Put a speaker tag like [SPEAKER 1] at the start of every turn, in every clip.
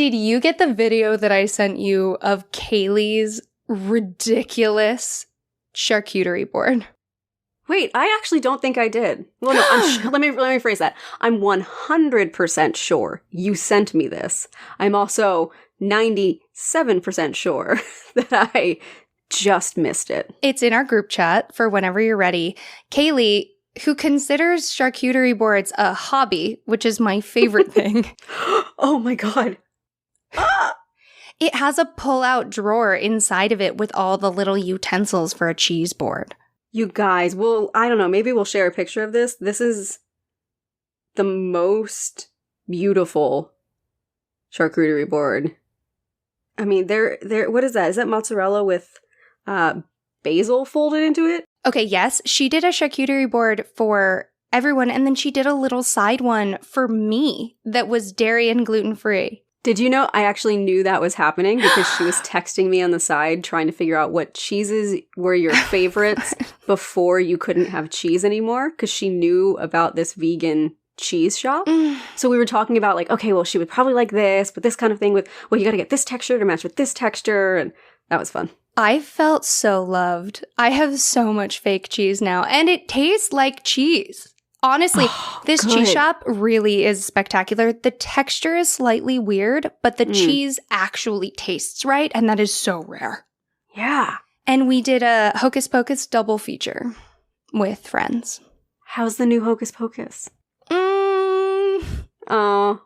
[SPEAKER 1] did you get the video that I sent you of Kaylee's ridiculous charcuterie board?
[SPEAKER 2] Wait, I actually don't think I did. Well, no, let me rephrase that. I'm 100% sure you sent me this. I'm also 97% sure that I just missed it.
[SPEAKER 1] It's in our group chat for whenever you're ready. Kaylee, who considers charcuterie boards a hobby, which is my favorite thing.
[SPEAKER 2] Oh my god.
[SPEAKER 1] It has a pull-out drawer inside of it with all the little utensils for a cheese board.
[SPEAKER 2] You guys, well, I don't know, maybe we'll share a picture of this. This is the most beautiful charcuterie board. I mean, what is that? Is that mozzarella with basil folded into it?
[SPEAKER 1] Okay, yes, she did a charcuterie board for everyone, and then she did a little side one for me that was dairy and gluten-free.
[SPEAKER 2] Did you know I actually knew that was happening because she was texting me on the side trying to figure out what cheeses were your favorites before you couldn't have cheese anymore because she knew about this vegan cheese shop. So we were talking about like, okay, well, she would probably like this, but this kind of thing with, well, you got to get this texture to match with this texture. And that was fun.
[SPEAKER 1] I felt so loved. I have so much fake cheese now, and it tastes like cheese. Honestly, this cheese shop really is spectacular. The texture is slightly weird, but the cheese actually tastes right, and that is so rare.
[SPEAKER 2] Yeah.
[SPEAKER 1] And we did a Hocus Pocus double feature with friends.
[SPEAKER 2] How's the new Hocus Pocus? Not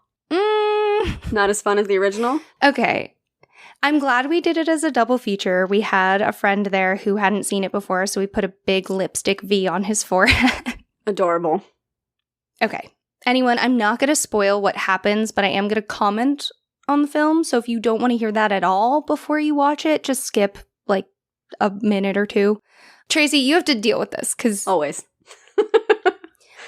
[SPEAKER 2] as fun as the original?
[SPEAKER 1] Okay. I'm glad we did it as a double feature. We had a friend there who hadn't seen it before, so we put a big lipstick V on his forehead.
[SPEAKER 2] Adorable.
[SPEAKER 1] Okay. Anyone, I'm not going to spoil what happens, but I am going to comment on the film. So if you don't want to hear that at all before you watch it, just skip like a minute or two. Tracy, you have to deal with this because
[SPEAKER 2] always.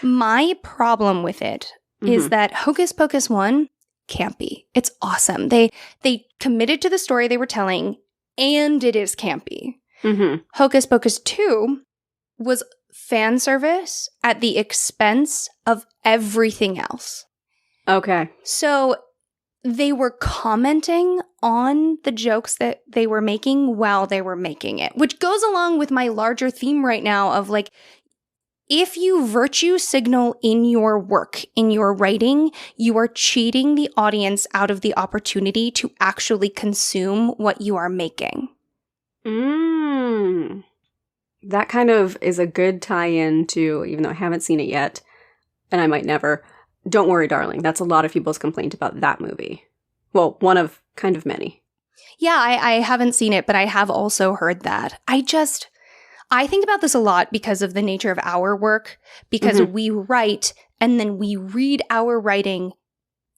[SPEAKER 1] My problem with it is that Hocus Pocus 1 campy. It's awesome. They committed to the story they were telling, and it is campy. Hocus Pocus 2 was fan service at the expense of everything else.
[SPEAKER 2] Okay.
[SPEAKER 1] So they were commenting on the jokes that they were making while they were making it, which goes along with my larger theme right now of like, if you virtue signal in your work, in your writing, you are cheating the audience out of the opportunity to actually consume what you are making.
[SPEAKER 2] That kind of is a good tie-in to, even though I haven't seen it yet, and I might never, Don't Worry, Darling. That's a lot of people's complaint about that movie. Well, one of kind of many.
[SPEAKER 1] Yeah, I haven't seen it, but I have also heard that. I think about this a lot because of the nature of our work, because we write and then we read our writing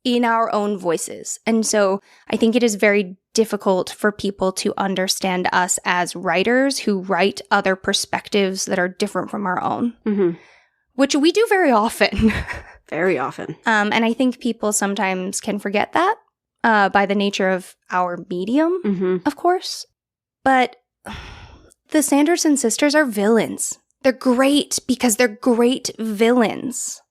[SPEAKER 1] in our own voices. And so I think it is very difficult for people to understand us as writers who write other perspectives that are different from our own, which we do very often.
[SPEAKER 2] Very often.
[SPEAKER 1] And I think people sometimes can forget that by the nature of our medium, of course. But the Sanderson sisters are villains. They're great because they're great villains.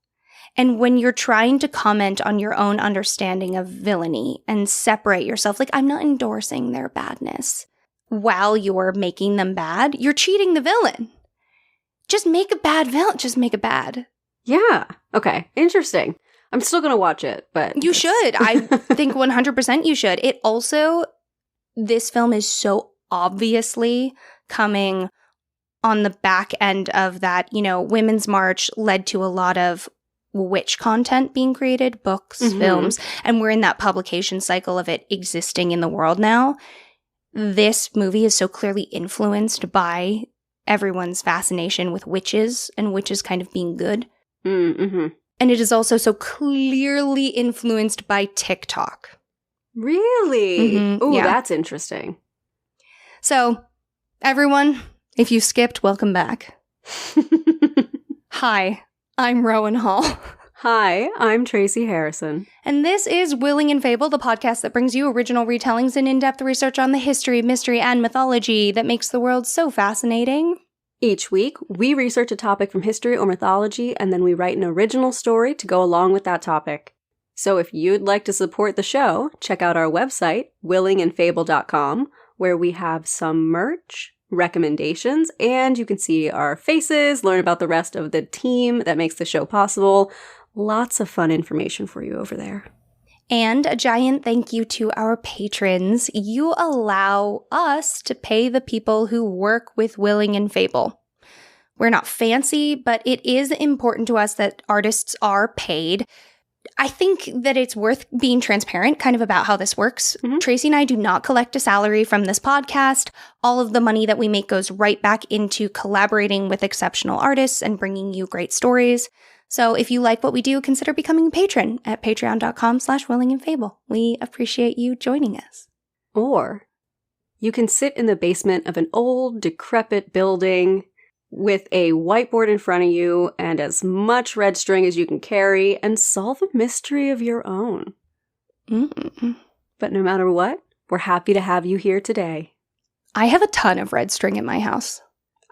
[SPEAKER 1] And when you're trying to comment on your own understanding of villainy and separate yourself, like, I'm not endorsing their badness while you're making them bad, you're cheating the villain. Just make a bad villain. Just make it bad.
[SPEAKER 2] Yeah. Okay. Interesting. I'm still going to watch it, but...
[SPEAKER 1] You should. I think 100% you should. It also, this film is so obviously coming on the back end of that, Women's March led to a lot of witch content being created, books, films, and we're in that publication cycle of it existing in the world now. This movie is so clearly influenced by everyone's fascination with witches and witches kind of being good. And it is also so clearly influenced by TikTok.
[SPEAKER 2] Really? Ooh,
[SPEAKER 1] yeah.
[SPEAKER 2] That's interesting.
[SPEAKER 1] So, everyone, if you skipped, welcome back. Hi, I'm Rowan Hall.
[SPEAKER 2] Hi, I'm Tracy Harrison.
[SPEAKER 1] And this is Willing and Fable, the podcast that brings you original retellings and in-depth research on the history, mystery, and mythology that makes the world so fascinating.
[SPEAKER 2] Each week, we research a topic from history or mythology, and then we write an original story to go along with that topic. So if you'd like to support the show, check out our website, willingandfable.com, where we have some merch, recommendations, and you can see our faces, learn about the rest of the team that makes the show possible. Lots of fun information for you over there.
[SPEAKER 1] And a giant thank you to our patrons. You allow us to pay the people who work with Willing and Fable. We're not fancy, but it is important to us that artists are paid. I think that it's worth being transparent kind of about how this works. Mm-hmm. Tracy and I do not collect a salary from this podcast. All of the money that we make goes right back into collaborating with exceptional artists and bringing you great stories. So if you like what we do, consider becoming a patron at patreon.com/willingandfable. We appreciate you joining us.
[SPEAKER 2] Or you can sit in the basement of an old, decrepit building with a whiteboard in front of you and as much red string as you can carry and solve a mystery of your own.
[SPEAKER 1] Mm.
[SPEAKER 2] But no matter what, we're happy to have you here today.
[SPEAKER 1] I have a ton of red string in my house.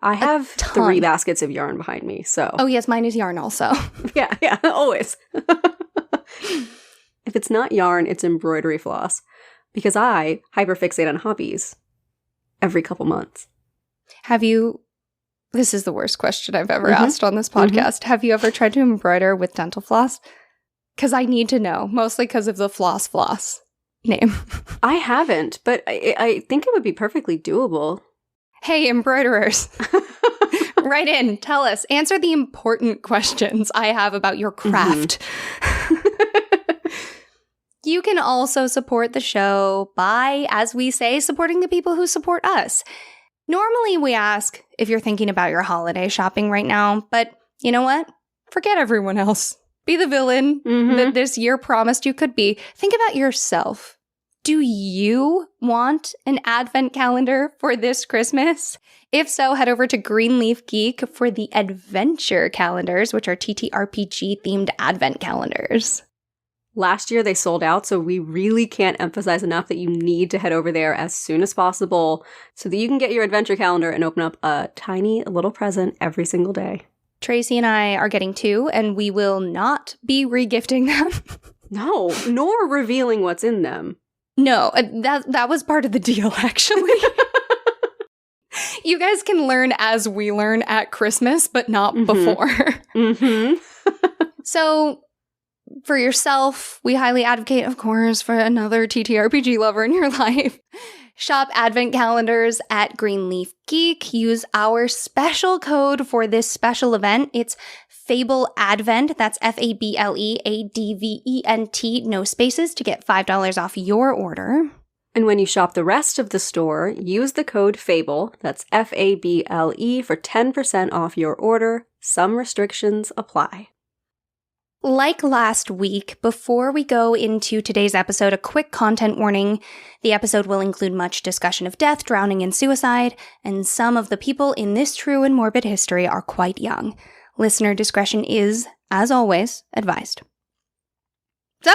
[SPEAKER 2] I have 3 baskets of yarn behind me, so.
[SPEAKER 1] Oh yes, mine is yarn also.
[SPEAKER 2] Yeah, always. If it's not yarn, it's embroidery floss. Because I hyperfixate on hobbies every couple months.
[SPEAKER 1] This is the worst question I've ever asked on this podcast. Have you ever tried to embroider with dental floss? Because I need to know, mostly because of the floss name.
[SPEAKER 2] I haven't, but I think it would be perfectly doable.
[SPEAKER 1] Hey, embroiderers, write in, tell us, answer the important questions I have about your craft. You can also support the show by, as we say, supporting the people who support us. Normally we ask if you're thinking about your holiday shopping right now, but you know what? Forget everyone else. Be the villain that this year promised you could be. Think about yourself. Do you want an advent calendar for this Christmas? If so, head over to Greenleaf Geek for the adventure calendars, which are TTRPG-themed advent calendars.
[SPEAKER 2] Last year they sold out, so we really can't emphasize enough that you need to head over there as soon as possible so that you can get your adventure calendar and open up a tiny little present every single day.
[SPEAKER 1] Tracy and I are getting 2, and we will not be regifting them.
[SPEAKER 2] No, nor revealing what's in them.
[SPEAKER 1] No, that was part of the deal, actually. You guys can learn as we learn at Christmas, but not before. So, for yourself, we highly advocate, of course, for another TTRPG lover in your life. Shop advent calendars at Greenleaf Geek. Use our special code for this special event. It's Fable Advent. That's FableAdvent, no spaces, to get $5 off your order.
[SPEAKER 2] And when you shop the rest of the store, use the code FABLE, that's FABLE, for 10% off your order. Some restrictions apply.
[SPEAKER 1] Like last week, before we go into today's episode, a quick content warning. The episode will include much discussion of death, drowning, and suicide, and some of the people in this true and morbid history are quite young. Listener discretion is, as always, advised. So,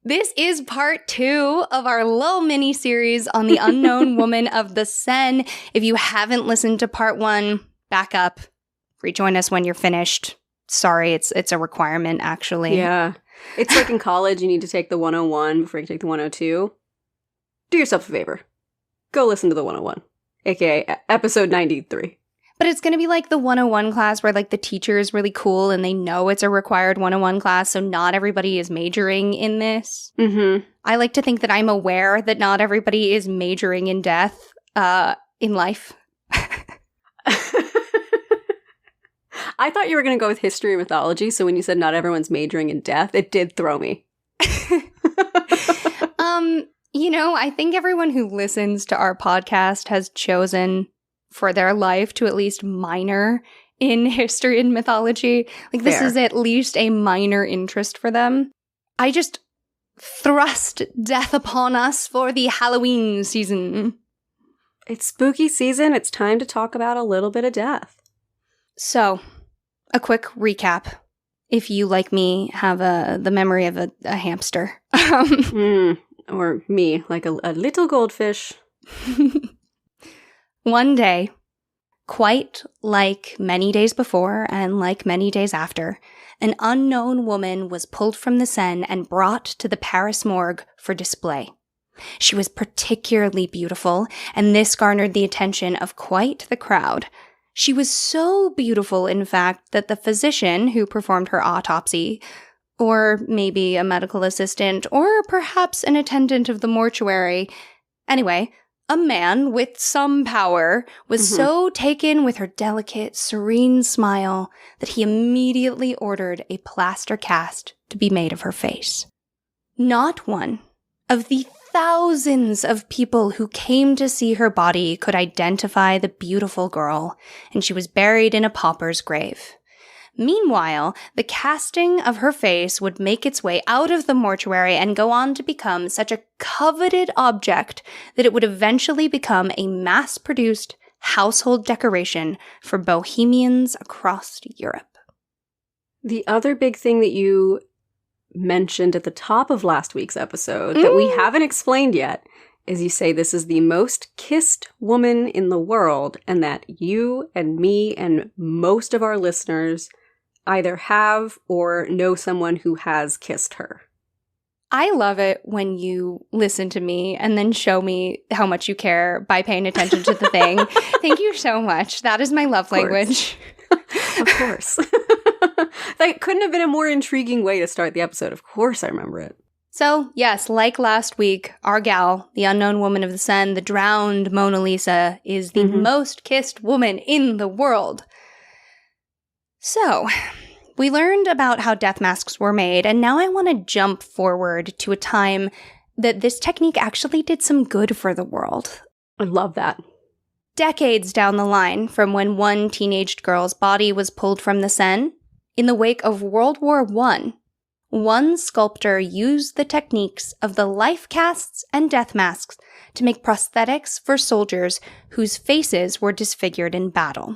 [SPEAKER 1] this is part 2 of our little mini-series on the unknown woman of the Seine. If you haven't listened to part 1, back up, rejoin us when you're finished. Sorry, it's a requirement, actually.
[SPEAKER 2] Yeah. It's like in college, you need to take the 101 before you take the 102. Do yourself a favor. Go listen to the 101, aka episode 93.
[SPEAKER 1] But it's going to be like the 101 class where like the teacher is really cool and they know it's a required 101 class, so not everybody is majoring in this. I like to think that I'm aware that not everybody is majoring in death in life.
[SPEAKER 2] I thought you were going to go with history and mythology, so when you said not everyone's majoring in death, it did throw me.
[SPEAKER 1] You know, I think everyone who listens to our podcast has chosen for their life to at least minor in history and mythology. Like, this is at least a minor interest for them. I just thrust death upon us for the Halloween season.
[SPEAKER 2] It's spooky season. It's time to talk about a little bit of death.
[SPEAKER 1] So, a quick recap. If you, like me, have the memory of a hamster.
[SPEAKER 2] Or me, like a little goldfish.
[SPEAKER 1] One day, Quite like many days before and like many days after, an unknown woman was pulled from the Seine and brought to the Paris morgue for display. She was particularly beautiful, and this garnered the attention of quite the crowd. She was so beautiful, in fact, that the physician who performed her autopsy, or maybe a medical assistant, or perhaps an attendant of the mortuary, anyway, a man with some power was so taken with her delicate, serene smile that he immediately ordered a plaster cast to be made of her face. Not one of the thousands of people who came to see her body could identify the beautiful girl, and she was buried in a pauper's grave. Meanwhile, the casting of her face would make its way out of the mortuary and go on to become such a coveted object that it would eventually become a mass-produced household decoration for bohemians across Europe.
[SPEAKER 2] The other big thing that you mentioned at the top of last week's episode that we haven't explained yet is you say this is the most kissed woman in the world, and that you and me and most of our listeners either have or know someone who has kissed her.
[SPEAKER 1] I love it when you listen to me and then show me how much you care by paying attention to the thing. Thank you so much. That is my love language.
[SPEAKER 2] Of course. That couldn't have been a more intriguing way to start the episode. Of course I remember it.
[SPEAKER 1] So, yes, like last week, our gal, the unknown woman of the Seine, the drowned Mona Lisa, is the most kissed woman in the world. So, we learned about how death masks were made, and now I want to jump forward to a time that this technique actually did some good for the world.
[SPEAKER 2] I love that.
[SPEAKER 1] Decades down the line from when one teenaged girl's body was pulled from the Seine, in the wake of World War I, one sculptor used the techniques of the life casts and death masks to make prosthetics for soldiers whose faces were disfigured in battle.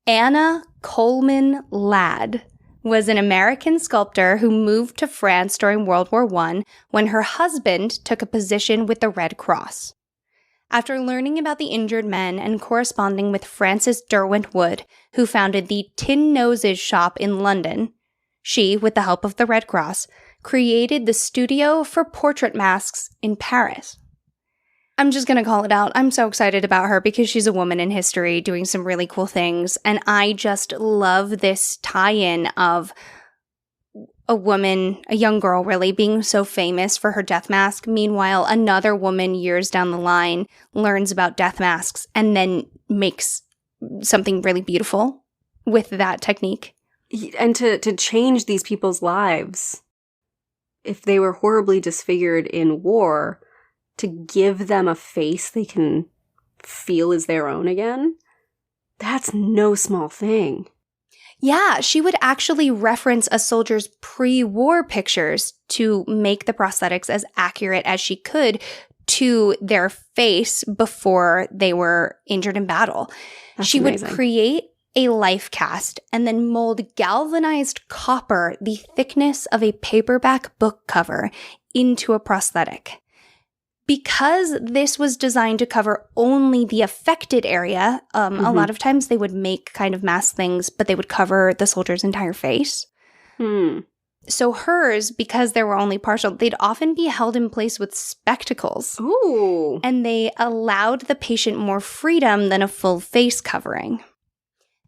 [SPEAKER 1] Anna Coleman Ladd was an American sculptor who moved to France during World War I when her husband took a position with the Red Cross. After learning about the injured men and corresponding with Francis Derwent Wood, who founded the Tin Noses shop in London, she, with the help of the Red Cross, created the Studio for Portrait Masks in Paris. I'm just going to call it out. I'm so excited about her because she's a woman in history doing some really cool things. And I just love this tie-in of a woman, a young girl really, being so famous for her death mask. Meanwhile, another woman years down the line learns about death masks and then makes something really beautiful with that technique.
[SPEAKER 2] And to change these people's lives, if they were horribly disfigured in war, to give them a face they can feel is their own again, that's no small thing.
[SPEAKER 1] Yeah, she would actually reference a soldier's pre-war pictures to make the prosthetics as accurate as she could to their face before they were injured in battle. She
[SPEAKER 2] amazing.
[SPEAKER 1] Would create a life cast and then mold galvanized copper the thickness of a paperback book cover into a prosthetic. Because this was designed to cover only the affected area, a lot of times they would make kind of mask things, but they would cover the soldier's entire face. So hers, because they were only partial, they'd often be held in place with spectacles.
[SPEAKER 2] Ooh.
[SPEAKER 1] And they allowed the patient more freedom than a full face covering.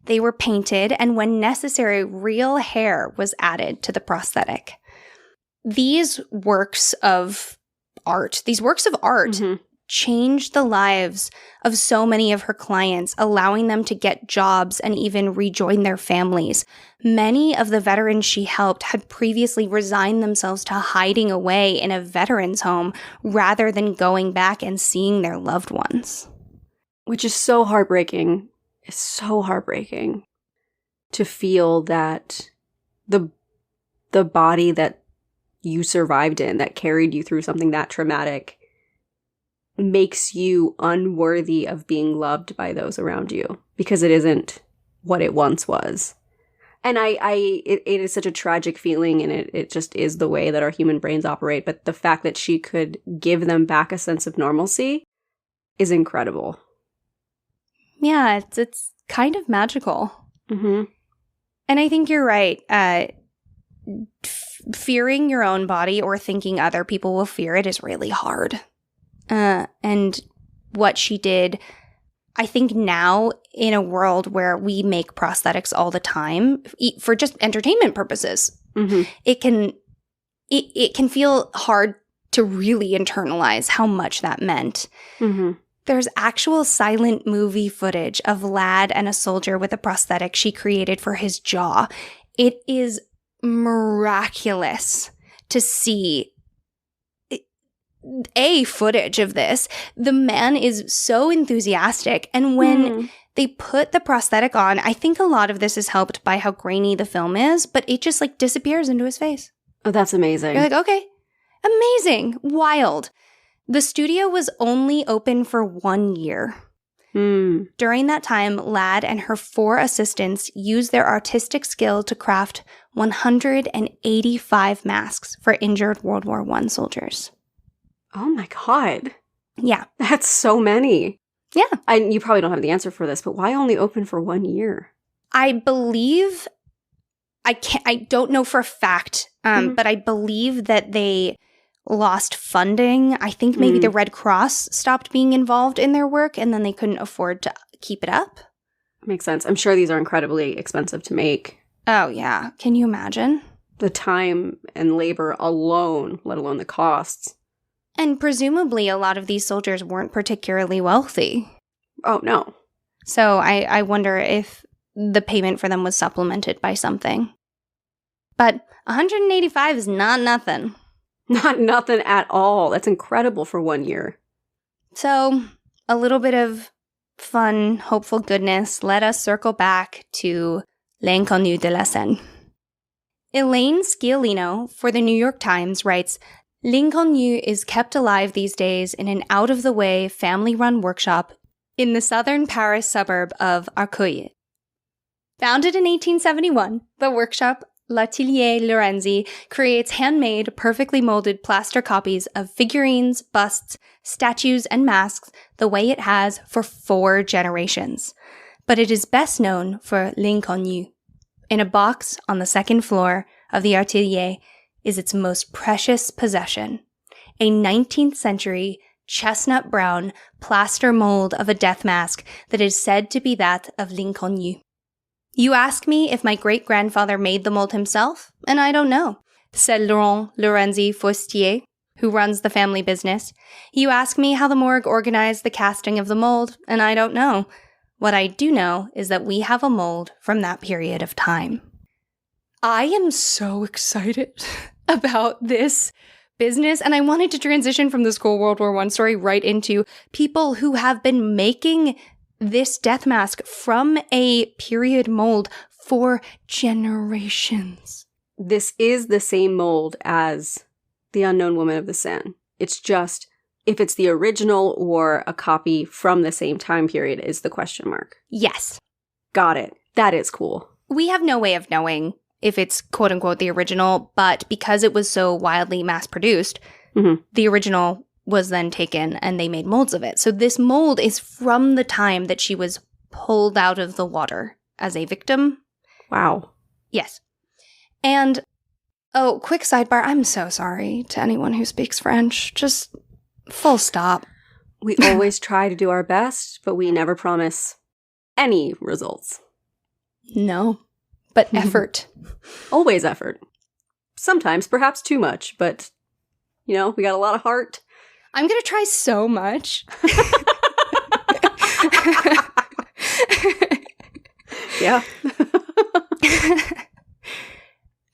[SPEAKER 1] They were painted, and when necessary, real hair was added to the prosthetic. These works of art changed the lives of so many of her clients, allowing them to get jobs and even rejoin their families. Many of the veterans she helped had previously resigned themselves to hiding away in a veterans home rather than going back and seeing their loved ones.
[SPEAKER 2] Which is so heartbreaking. It's so heartbreaking to feel that the body that you survived in, that carried you through something that traumatic, makes you unworthy of being loved by those around you because it isn't what it once was. And it is such a tragic feeling, and it just is the way that our human brains operate. But the fact that she could give them back a sense of normalcy is incredible.
[SPEAKER 1] Yeah, it's kind of magical.
[SPEAKER 2] Mm-hmm.
[SPEAKER 1] And I think you're right. Fearing your own body or thinking other people will fear it is really hard. And what she did, I think now in a world where we make prosthetics all the time for just entertainment purposes, it can feel hard to really internalize how much that meant. There's actual silent movie footage of Ladd and a soldier with a prosthetic she created for his jaw. It is miraculous to see footage of this. The man is so enthusiastic, and when they put the prosthetic on, I think a lot of this is helped by how grainy the film is, but it just like disappears into his face.
[SPEAKER 2] Oh, that's amazing.
[SPEAKER 1] You're like, okay, amazing, wild. The studio was only open for 1 year. During that time, Ladd and her 4 assistants used their artistic skill to craft 185 masks for injured World War I soldiers.
[SPEAKER 2] Oh my God.
[SPEAKER 1] Yeah.
[SPEAKER 2] That's so many.
[SPEAKER 1] Yeah.
[SPEAKER 2] You probably don't have the answer for this, but why only open for 1 year?
[SPEAKER 1] I believe, I don't know for a fact, but I believe that they lost funding. I think maybe the Red Cross stopped being involved in their work, and then they couldn't afford to keep it up.
[SPEAKER 2] Makes sense. I'm sure these are incredibly expensive to make.
[SPEAKER 1] Oh, yeah. Can you imagine?
[SPEAKER 2] The time and labor alone, let alone the costs.
[SPEAKER 1] And presumably a lot of these soldiers weren't particularly wealthy.
[SPEAKER 2] Oh, no.
[SPEAKER 1] So I wonder if the payment for them was supplemented by something. But 185 is not nothing.
[SPEAKER 2] Not nothing at all. That's incredible for 1 year.
[SPEAKER 1] So a little bit of fun, hopeful goodness. Let us circle back to L'Inconnu de la Seine. Elaine Sciolino for the New York Times writes, L'Inconnu is kept alive these days in an out-of-the-way, family-run workshop in the southern Paris suburb of Arcueil. Founded in 1871, the workshop L'Atelier Lorenzi creates handmade, perfectly molded plaster copies of figurines, busts, statues, and masks the way it has for 4 generations. But it is best known for L'Inconnu. In a box on the 2nd floor of the Atelier is its most precious possession, a 19th century chestnut brown plaster mold of a death mask that is said to be that of L'Inconnu. You ask me if my great-grandfather made the mold himself, and I don't know, said Laurent Lorenzi Forestier, who runs the family business. You ask me how the morgue organized the casting of the mold, and I don't know. What I do know is that we have a mold from that period of time. I am so excited about this business, and I wanted to transition from the School World War I story right into people who have been making this death mask from a period mold for generations.
[SPEAKER 2] This is the same mold as The Unknown Woman of the Seine. It's just if it's the original or a copy from the same time period is the question mark.
[SPEAKER 1] Yes.
[SPEAKER 2] Got it. That is cool.
[SPEAKER 1] We have no way of knowing if it's quote-unquote the original, but because it was so wildly mass-produced, the original was then taken and they made molds of it. So this mold is from the time that she was pulled out of the water as a victim.
[SPEAKER 2] Wow.
[SPEAKER 1] Yes. And, oh, quick sidebar, I'm so sorry to anyone who speaks French. Just full stop.
[SPEAKER 2] We always try to do our best, but we never promise any results.
[SPEAKER 1] No, but effort.
[SPEAKER 2] Always effort. Sometimes, perhaps too much, but, you know, we got a lot of heart.
[SPEAKER 1] I'm going to try so much.
[SPEAKER 2] Yeah.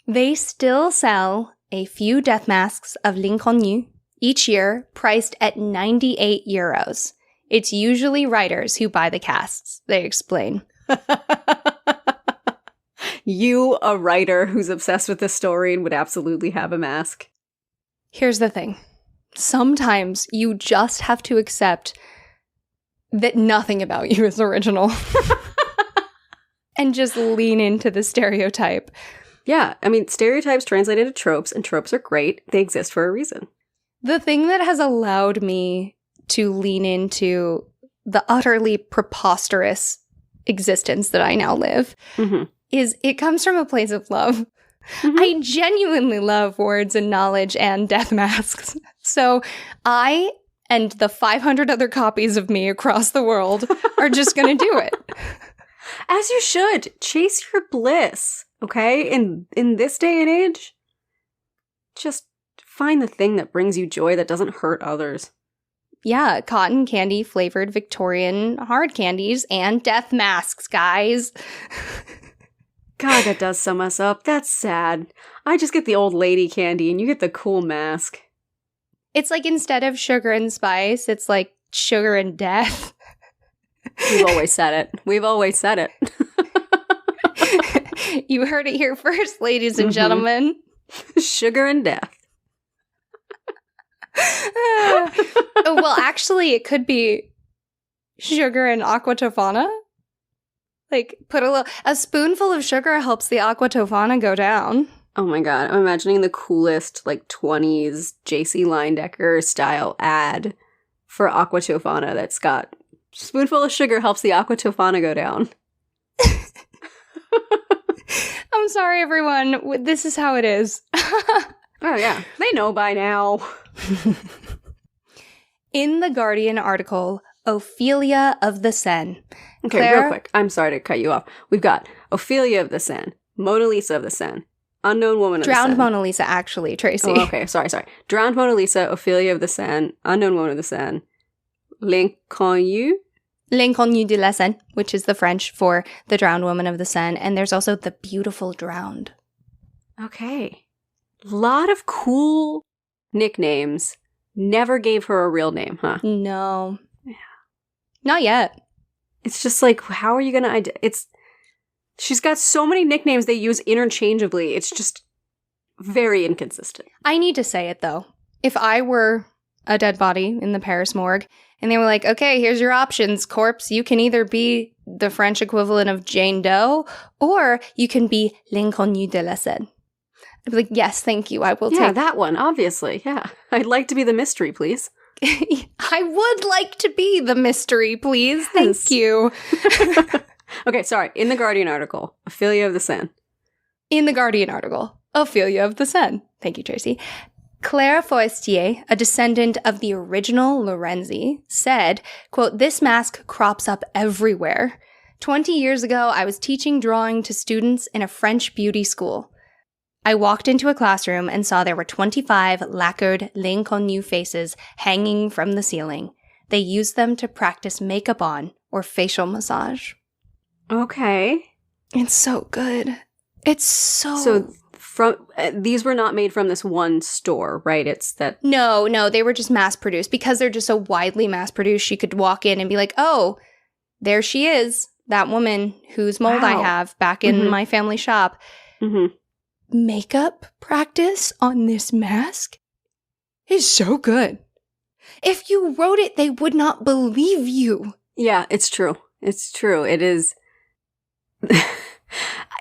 [SPEAKER 1] They still sell a few death masks of L'Inconnu each year, priced at 98 euros. It's usually writers who buy the casts, they explain.
[SPEAKER 2] You, a writer who's obsessed with this story and would absolutely have a mask.
[SPEAKER 1] Here's the thing. Sometimes you just have to accept that nothing about you is original. And just lean into the stereotype.
[SPEAKER 2] Yeah, I mean, stereotypes translate into tropes, and tropes are great. They exist for a reason.
[SPEAKER 1] The thing that has allowed me to lean into the utterly preposterous existence that I now live, is it comes from a place of love. I genuinely love words and knowledge and death masks. So I and the 500 other copies of me across the world are just going to do it.
[SPEAKER 2] As you should. Chase your bliss, okay? In this day and age, just find the thing that brings you joy that doesn't hurt others.
[SPEAKER 1] Yeah, cotton candy flavored Victorian hard candies and death masks, guys.
[SPEAKER 2] God, that does sum us up. That's sad. I just get the old lady candy and you get the cool mask.
[SPEAKER 1] It's like instead of sugar and spice, it's like sugar and death.
[SPEAKER 2] We've always said it. We've always said it.
[SPEAKER 1] You heard it here first, ladies and gentlemen.
[SPEAKER 2] Sugar and death.
[SPEAKER 1] Well, actually, it could be sugar and aqua tofana. Like, put a spoonful of sugar helps the aqua tofana go down.
[SPEAKER 2] Oh my god, I'm imagining the coolest, like, 20s J.C. Linedecker style ad for aqua tofana that's got spoonful of sugar helps the aqua tofana go down.
[SPEAKER 1] I'm sorry, everyone. This is how it is.
[SPEAKER 2] Oh, yeah. They know by now.
[SPEAKER 1] In the Guardian article, Ophelia of the Seine.
[SPEAKER 2] Okay,
[SPEAKER 1] Claire?
[SPEAKER 2] real quick. I'm sorry to cut you off. We've got Ophelia of the Seine, Mona Lisa of the Seine, Unknown Woman of the Seine.
[SPEAKER 1] Drowned Mona Lisa, actually, Tracy.
[SPEAKER 2] Oh, okay. Sorry. Drowned Mona Lisa, Ophelia of the Seine, Unknown Woman of the Seine, L'Inconnue.
[SPEAKER 1] L'Inconnue de la Seine, which is the French for the Drowned Woman of the Seine. And there's also the Beautiful Drowned.
[SPEAKER 2] Okay. Lot of cool nicknames. Never gave her a real name, huh?
[SPEAKER 1] No. Yeah. Not yet.
[SPEAKER 2] It's just like, how are you going to... She's got so many nicknames they use interchangeably. It's just very inconsistent.
[SPEAKER 1] I need to say it, though. If I were a dead body in the Paris morgue, and they were like, okay, here's your options, corpse. You can either be the French equivalent of Jane Doe, or you can be L'Inconnue de la Seine. I'd be like, yes, thank you. I will take
[SPEAKER 2] that one, obviously. Yeah. I'd like to be the mystery, please.
[SPEAKER 1] I would like to be the mystery, please. Thank you.
[SPEAKER 2] Okay, sorry. In the Guardian article, Ophelia of the Seine.
[SPEAKER 1] In the Guardian article, Ophelia of the Seine. Thank you, Tracy. Claire Forestier, a descendant of the original Lorenzi, said, quote, "This mask crops up everywhere. 20 years ago, I was teaching drawing to students in a French beauty school. I walked into a classroom and saw there were 25 lacquered L'Inconnue faces hanging from the ceiling. They used them to practice makeup on or facial massage."
[SPEAKER 2] Okay.
[SPEAKER 1] It's so good. It's so...
[SPEAKER 2] So from these were not made from this one store, right? It's that...
[SPEAKER 1] No, they were just mass-produced. Because they're just so widely mass-produced, she could walk in and be like, oh, there she is, that woman whose mold I have back in my family shop. Makeup practice on this mask is so good. If you wrote it, they would not believe you.
[SPEAKER 2] Yeah, it's true. It's true. It is...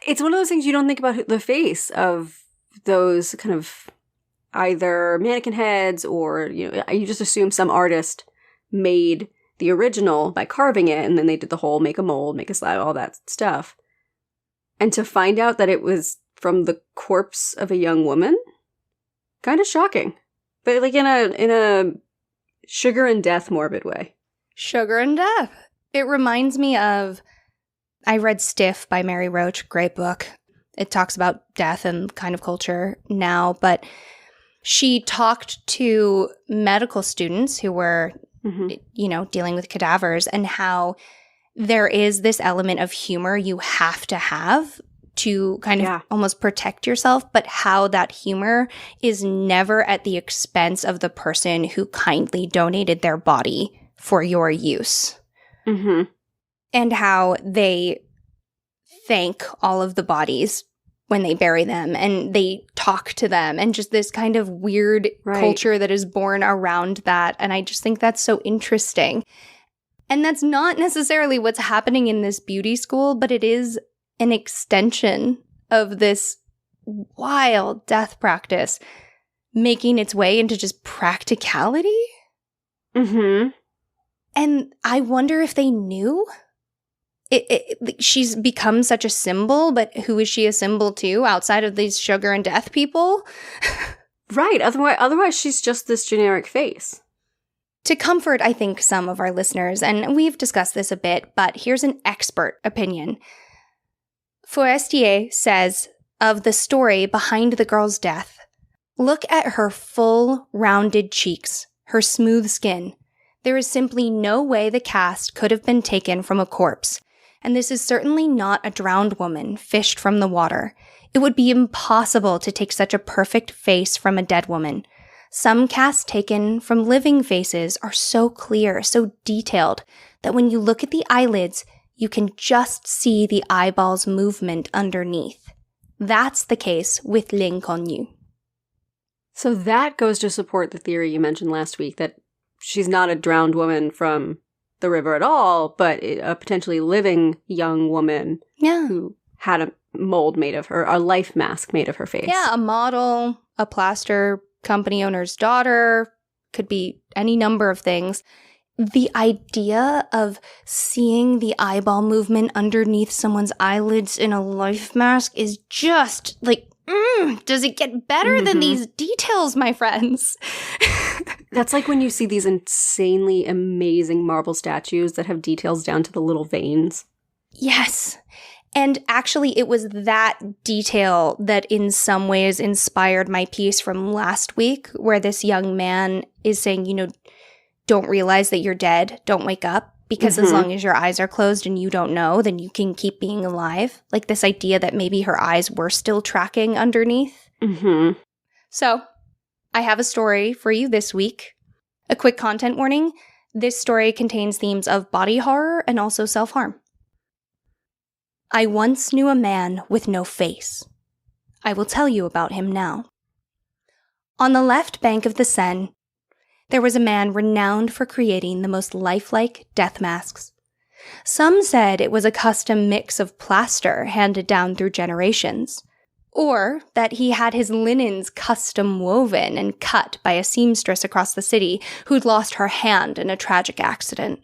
[SPEAKER 2] It's one of those things you don't think about the face of those kind of either mannequin heads or, you just assume some artist made the original by carving it and then they did the whole make a mold, make a slab, all that stuff. And to find out that it was from the corpse of a young woman, kind of shocking. But like in a sugar and death morbid way.
[SPEAKER 1] Sugar and death. It reminds me of... I read Stiff by Mary Roach, great book. It talks about death and kind of culture now, but she talked to medical students who were, dealing with cadavers and how there is this element of humor you have to kind of almost protect yourself, but how that humor is never at the expense of the person who kindly donated their body for your use. And how they thank all of the bodies when they bury them and they talk to them and just this kind of weird culture that is born around that. And I just think that's so interesting. And that's not necessarily what's happening in this beauty school, but it is an extension of this wild death practice making its way into just practicality. And I wonder if they knew. she's become such a symbol, but who is she a symbol to outside of these sugar and death people?
[SPEAKER 2] Right. Otherwise, she's just this generic face.
[SPEAKER 1] To comfort, I think, some of our listeners, and we've discussed this a bit, but here's an expert opinion. Forestier says of the story behind the girl's death, look at her full, rounded cheeks, her smooth skin. There is simply no way the cast could have been taken from a corpse, and this is certainly not a drowned woman fished from the water. It would be impossible to take such a perfect face from a dead woman. Some casts taken from living faces are so clear, so detailed, that when you look at the eyelids, you can just see the eyeball's movement underneath. That's the case with L'Inconnue.
[SPEAKER 2] So that goes to support the theory you mentioned last week, that she's not a drowned woman from the river at all, but a potentially living young woman who had a mold made of her, a life mask made of her face.
[SPEAKER 1] Yeah, a model, a plaster company owner's daughter, could be any number of things. The idea of seeing the eyeball movement underneath someone's eyelids in a life mask is just like, does it get better than these details, my friends?
[SPEAKER 2] That's like when you see these insanely amazing marble statues that have details down to the little veins.
[SPEAKER 1] Yes. And actually, it was that detail that in some ways inspired my piece from last week, where this young man is saying, don't realize that you're dead, don't wake up, because as long as your eyes are closed and you don't know, then you can keep being alive. Like this idea that maybe her eyes were still tracking underneath. So, I have a story for you this week. A quick content warning. This story contains themes of body horror and also self-harm. I once knew a man with no face. I will tell you about him now. On the left bank of the Seine, there was a man renowned for creating the most lifelike death masks. Some said it was a custom mix of plaster handed down through generations, or that he had his linens custom woven and cut by a seamstress across the city who'd lost her hand in a tragic accident.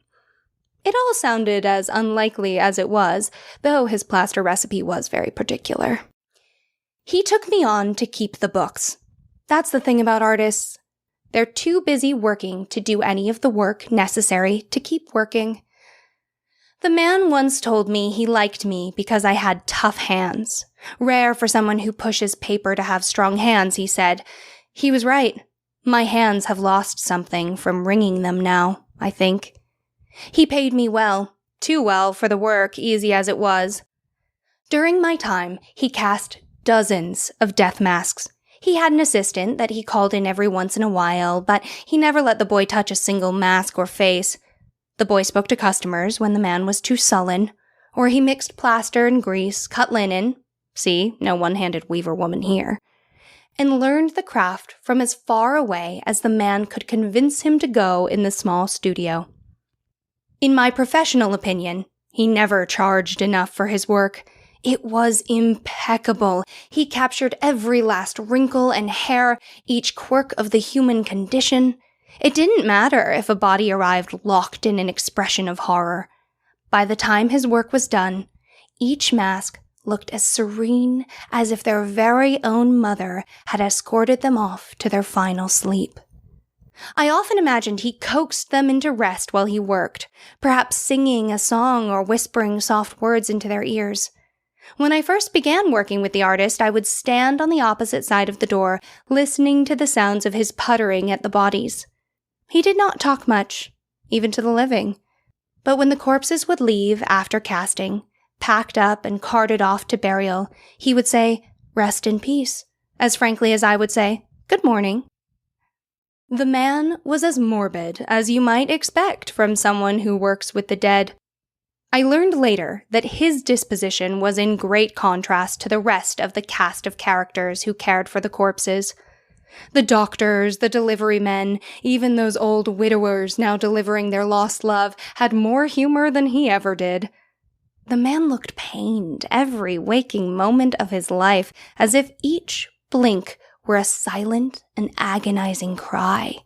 [SPEAKER 1] It all sounded as unlikely as it was, though his plaster recipe was very particular. He took me on to keep the books. That's the thing about artists. They're too busy working to do any of the work necessary to keep working. The man once told me he liked me because I had tough hands. Rare for someone who pushes paper to have strong hands, he said. He was right. My hands have lost something from wringing them now, I think. He paid me well, too well for the work, easy as it was. During my time, he cast dozens of death masks. He had an assistant that he called in every once in a while, but he never let the boy touch a single mask or face. The boy spoke to customers when the man was too sullen, or he mixed plaster and grease, cut linen, see, no one-handed weaver woman here, and learned the craft from as far away as the man could convince him to go in the small studio. In my professional opinion, he never charged enough for his work. It was impeccable. He captured every last wrinkle and hair, each quirk of the human condition. It didn't matter if a body arrived locked in an expression of horror. By the time his work was done, each mask looked as serene as if their very own mother had escorted them off to their final sleep. I often imagined he coaxed them into rest while he worked, perhaps singing a song or whispering soft words into their ears. When I first began working with the artist, I would stand on the opposite side of the door, listening to the sounds of his puttering at the bodies. He did not talk much, even to the living. But when the corpses would leave after casting, packed up and carted off to burial, he would say, "Rest in peace," as frankly as I would say, "Good morning." The man was as morbid as you might expect from someone who works with the dead. I learned later that his disposition was in great contrast to the rest of the cast of characters who cared for the corpses. The doctors, the delivery men, even those old widowers now delivering their lost love had more humor than he ever did. The man looked pained every waking moment of his life, as if each blink were a silent and agonizing cry.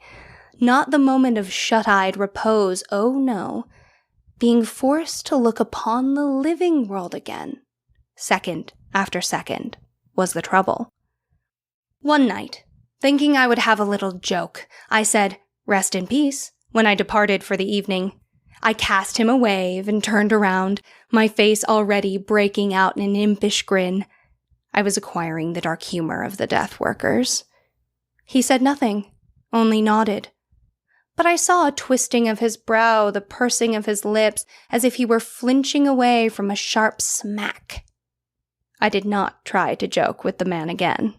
[SPEAKER 1] Not the moment of shut-eyed repose, oh no, being forced to look upon the living world again. Second after second was the trouble. One night, thinking I would have a little joke, I said, "Rest in peace," when I departed for the evening. I cast him a wave and turned around, my face already breaking out in an impish grin. I was acquiring the dark humor of the death workers. He said nothing, only nodded. But I saw a twisting of his brow, the pursing of his lips, as if he were flinching away from a sharp smack. I did not try to joke with the man again.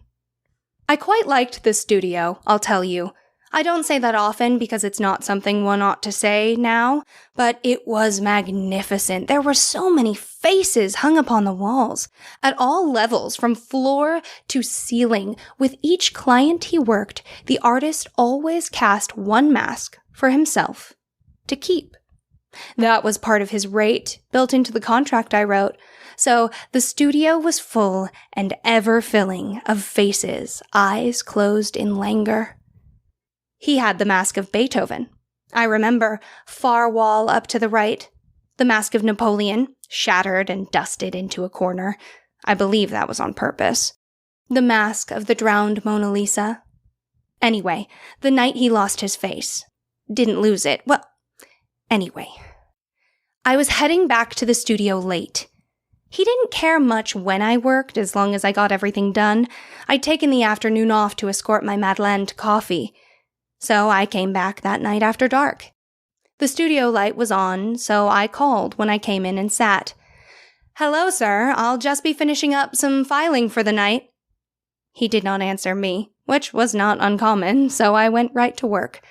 [SPEAKER 1] I quite liked this studio, I'll tell you. I don't say that often because it's not something one ought to say now, but it was magnificent. There were so many faces hung upon the walls, at all levels, from floor to ceiling. With each client he worked, the artist always cast one mask for himself to keep. That was part of his rate, built into the contract I wrote. So the studio was full and ever-filling of faces, eyes closed in languor. He had the mask of Beethoven. I remember, far wall up to the right. The mask of Napoleon, shattered and dusted into a corner. I believe that was on purpose. The mask of the drowned Mona Lisa. Anyway, the night he lost his face. Didn't lose it. Well, anyway. I was heading back to the studio late. He didn't care much when I worked, as long as I got everything done. I'd taken the afternoon off to escort my Madeleine to coffee. So I came back that night after dark. The studio light was on, so I called when I came in and sat. "Hello, sir. I'll just be finishing up some filing for the night." He did not answer me, which was not uncommon, so I went right to work.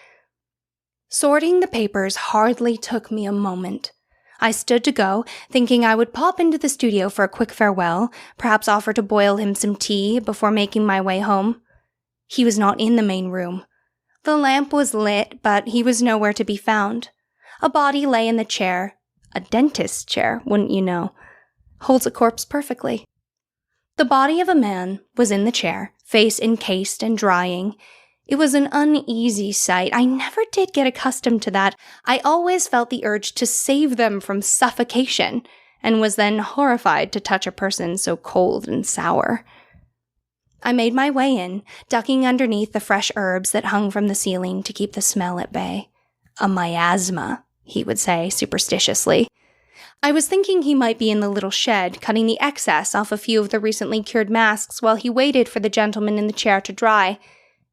[SPEAKER 1] Sorting the papers hardly took me a moment. I stood to go, thinking I would pop into the studio for a quick farewell, perhaps offer to boil him some tea before making my way home. He was not in the main room. The lamp was lit, but he was nowhere to be found. A body lay in the chair. A dentist's chair, wouldn't you know. Holds a corpse perfectly. The body of a man was in the chair, face encased and drying. It was an uneasy sight. I never did get accustomed to that. I always felt the urge to save them from suffocation, and was then horrified to touch a person so cold and sour. I made my way in, ducking underneath the fresh herbs that hung from the ceiling to keep the smell at bay. A miasma, he would say superstitiously. I was thinking he might be in the little shed, cutting the excess off a few of the recently cured masks while he waited for the gentleman in the chair to dry.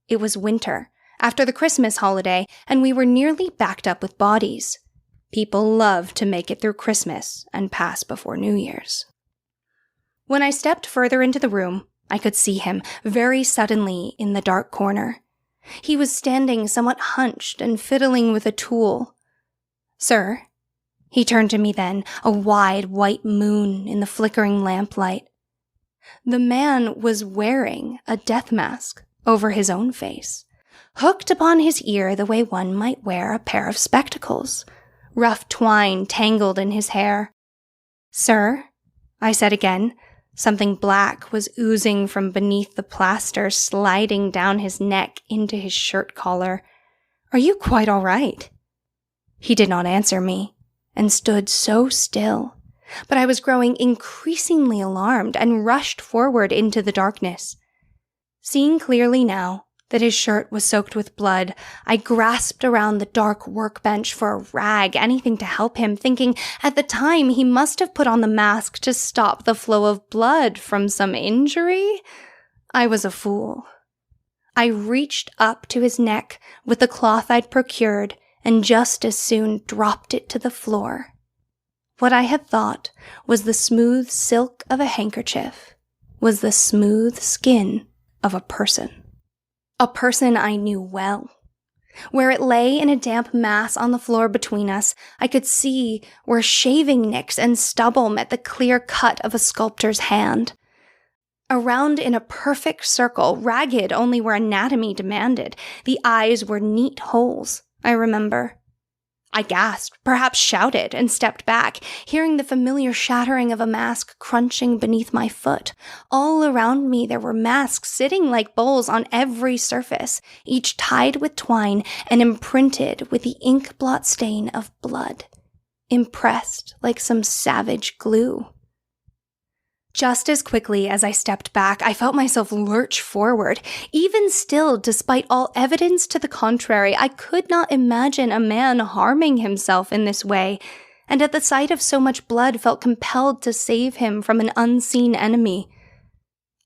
[SPEAKER 1] It was winter, after the Christmas holiday, and we were nearly backed up with bodies. People love to make it through Christmas and pass before New Year's. When I stepped further into the room, I could see him very suddenly in the dark corner. He was standing somewhat hunched and fiddling with a tool. "Sir," he turned to me then, a wide white moon in the flickering lamplight. The man was wearing a death mask over his own face, hooked upon his ear the way one might wear a pair of spectacles, rough twine tangled in his hair. "Sir," I said again. Something black was oozing from beneath the plaster, sliding down his neck into his shirt collar. "Are you quite all right?" He did not answer me, and stood so still. But I was growing increasingly alarmed and rushed forward into the darkness. Seeing clearly now that his shirt was soaked with blood, I grasped around the dark workbench for a rag, anything to help him, thinking at the time he must have put on the mask to stop the flow of blood from some injury. I was a fool. I reached up to his neck with the cloth I'd procured and just as soon dropped it to the floor. What I had thought was the smooth silk of a handkerchief was the smooth skin of a person. A person I knew well. Where it lay in a damp mass on the floor between us, I could see where shaving nicks and stubble met the clear cut of a sculptor's hand. Around in a perfect circle, ragged only where anatomy demanded, the eyes were neat holes, I remember. I gasped, perhaps shouted, and stepped back, hearing the familiar shattering of a mask crunching beneath my foot. All around me there were masks sitting like bowls on every surface, each tied with twine and imprinted with the ink blot stain of blood. impressed like some savage glue. Just as quickly as I stepped back, I felt myself lurch forward. Even still, despite all evidence to the contrary, I could not imagine a man harming himself in this way, and at the sight of so much blood felt compelled to save him from an unseen enemy.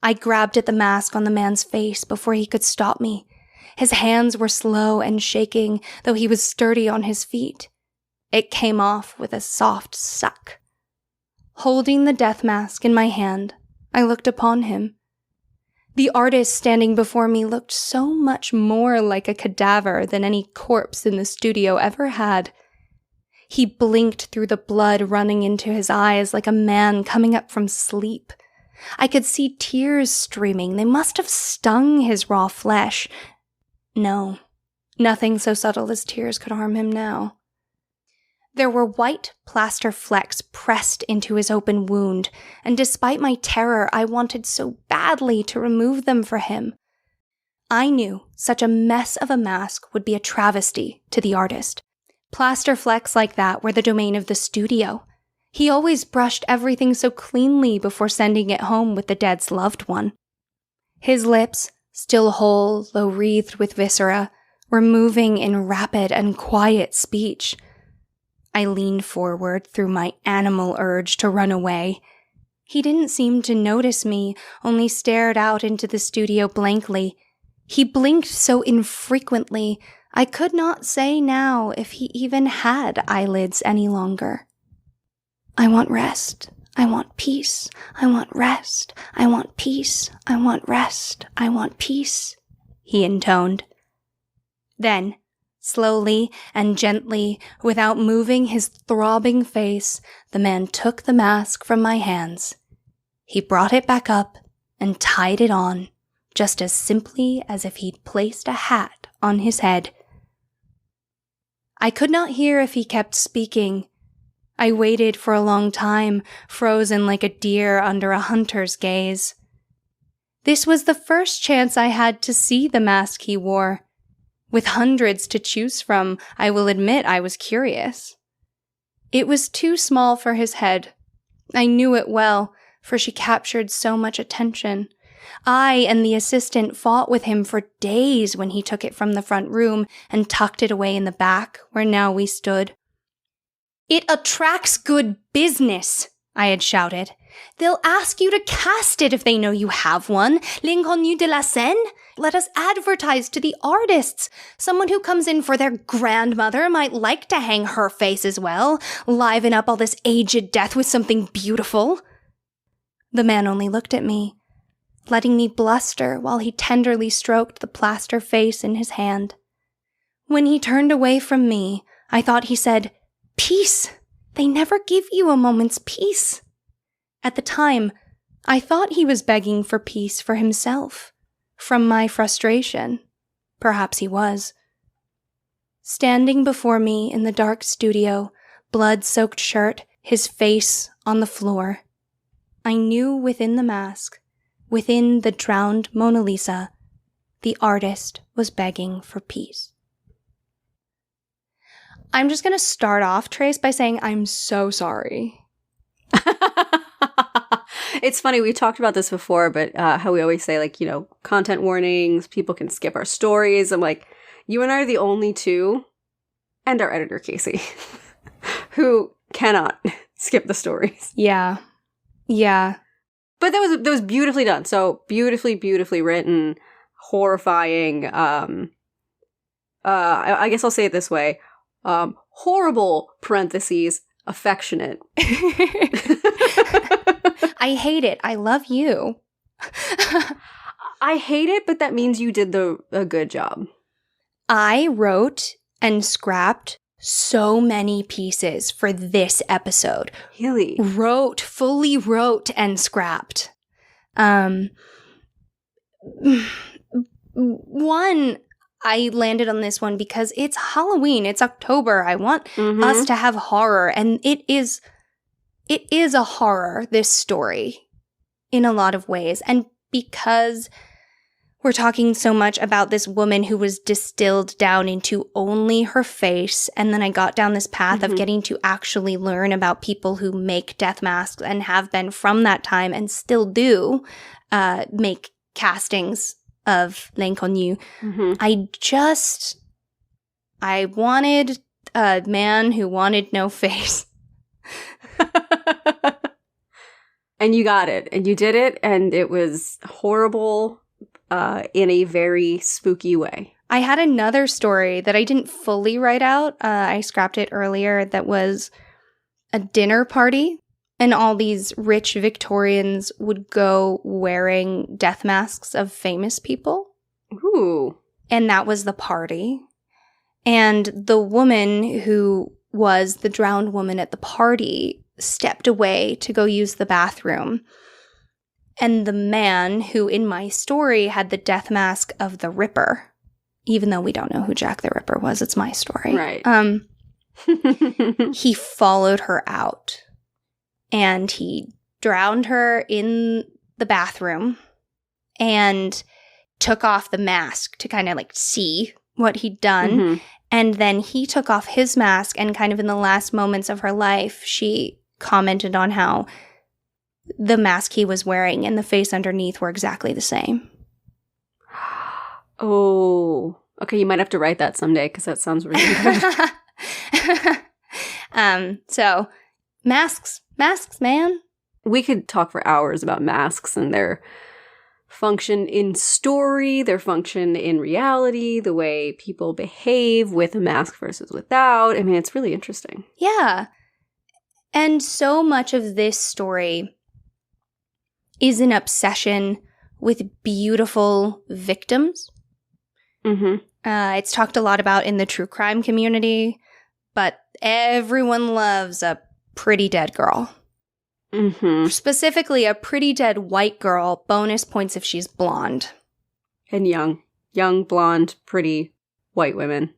[SPEAKER 1] I grabbed at the mask on the man's face before he could stop me. His hands were slow and shaking, though he was sturdy on his feet. It came off with a soft suck. Holding the death mask in my hand, I looked upon him. The artist standing before me looked so much more like a cadaver than any corpse in the studio ever had. He blinked through the blood running into his eyes like a man coming up from sleep. I could see tears streaming. They must have stung his raw flesh. No, nothing so subtle as tears could harm him now. There were white plaster flecks pressed into his open wound, and despite my terror, I wanted so badly to remove them for him. I knew such a mess of a mask would be a travesty to the artist. Plaster flecks like that were the domain of the studio. He always brushed everything so cleanly before sending it home with the dead's loved one. His lips, still whole though wreathed with viscera, were moving in rapid and quiet speech. I leaned forward through my animal urge to run away. He didn't seem to notice me, only stared out into the studio blankly. He blinked so infrequently, I could not say now if he even had eyelids any longer. I want rest. I want peace. I want rest. I want peace. I want rest. I want peace, he intoned. Then, slowly and gently, without moving his throbbing face, the man took the mask from my hands. He brought it back up and tied it on, just as simply as if he'd placed a hat on his head. I could not hear if he kept speaking. I waited for a long time, frozen like a deer under a hunter's gaze. This was the first chance I had to see the mask he wore. With hundreds to choose from, I will admit I was curious. It was too small for his head. I knew it well, for she captured so much attention. I and the assistant fought with him for days when he took it from the front room and tucked it away in the back, where now we stood. "It attracts good business," I had shouted. "They'll ask you to cast it if they know you have one. L'inconnu de la scène? Let us advertise to the artists. Someone who comes in for their grandmother might like to hang her face as well. Liven up all this aged death with something beautiful." The man only looked at me, letting me bluster while he tenderly stroked the plaster face in his hand. When he turned away from me, I thought he said, "Peace! They never give you a moment's peace." At the time, I thought he was begging for peace for himself, from my frustration. Perhaps he was. Standing before me in the dark studio, blood-soaked shirt, his face on the floor, I knew within the mask, within the drowned Mona Lisa, the artist was begging for peace. I'm just going to start off, Trace, by saying I'm so sorry.
[SPEAKER 2] It's funny, we talked about this before, but how we always say, like, you know, content warnings, people can skip our stories. I'm like, you and I are the only two, and our editor, Casey, who cannot skip the stories.
[SPEAKER 1] Yeah. Yeah.
[SPEAKER 2] But that was beautifully done. So beautifully written, horrifying. I guess I'll say it this way. Horrible, parentheses, affectionate.
[SPEAKER 1] I hate it. I love you.
[SPEAKER 2] I hate it, but that means you did a good job.
[SPEAKER 1] I wrote and scrapped so many pieces for this episode.
[SPEAKER 2] Really?
[SPEAKER 1] Fully wrote and scrapped. One, I landed on this one because it's Halloween. It's October. I want us to have horror, and it is a horror, this story, in a lot of ways. And because we're talking so much about this woman who was distilled down into only her face. And then I got down this path of getting to actually learn about people who make death masks and have been from that time and still do make castings of L'Inconnu. I wanted a man who wanted no face.
[SPEAKER 2] And you got it. And you did it. And it was horrible in a very spooky way.
[SPEAKER 1] I had another story that I didn't fully write out. I scrapped it earlier. That was a dinner party. And all these rich Victorians would go wearing death masks of famous people.
[SPEAKER 2] Ooh.
[SPEAKER 1] And that was the party. And the woman who was the drowned woman at the party stepped away to go use the bathroom. And the man who in my story had the death mask of the Ripper, even though we don't know who Jack the Ripper was, it's my story.
[SPEAKER 2] Right.
[SPEAKER 1] He followed her out and he drowned her in the bathroom and took off the mask to kind of like see what he'd done. And then he took off his mask and kind of in the last moments of her life, she commented on how the mask he was wearing and the face underneath were exactly the same.
[SPEAKER 2] Oh, okay. You might have to write that someday because that sounds really good.
[SPEAKER 1] So masks, man.
[SPEAKER 2] We could talk for hours about masks and their function in story, their function in reality, the way people behave with a mask versus without. I mean, it's really interesting.
[SPEAKER 1] Yeah. And so much of this story is an obsession with beautiful victims. It's talked a lot about in the true crime community, but everyone loves a pretty dead girl. Specifically, a pretty dead white girl, bonus points if she's blonde.
[SPEAKER 2] And young, blonde, pretty white women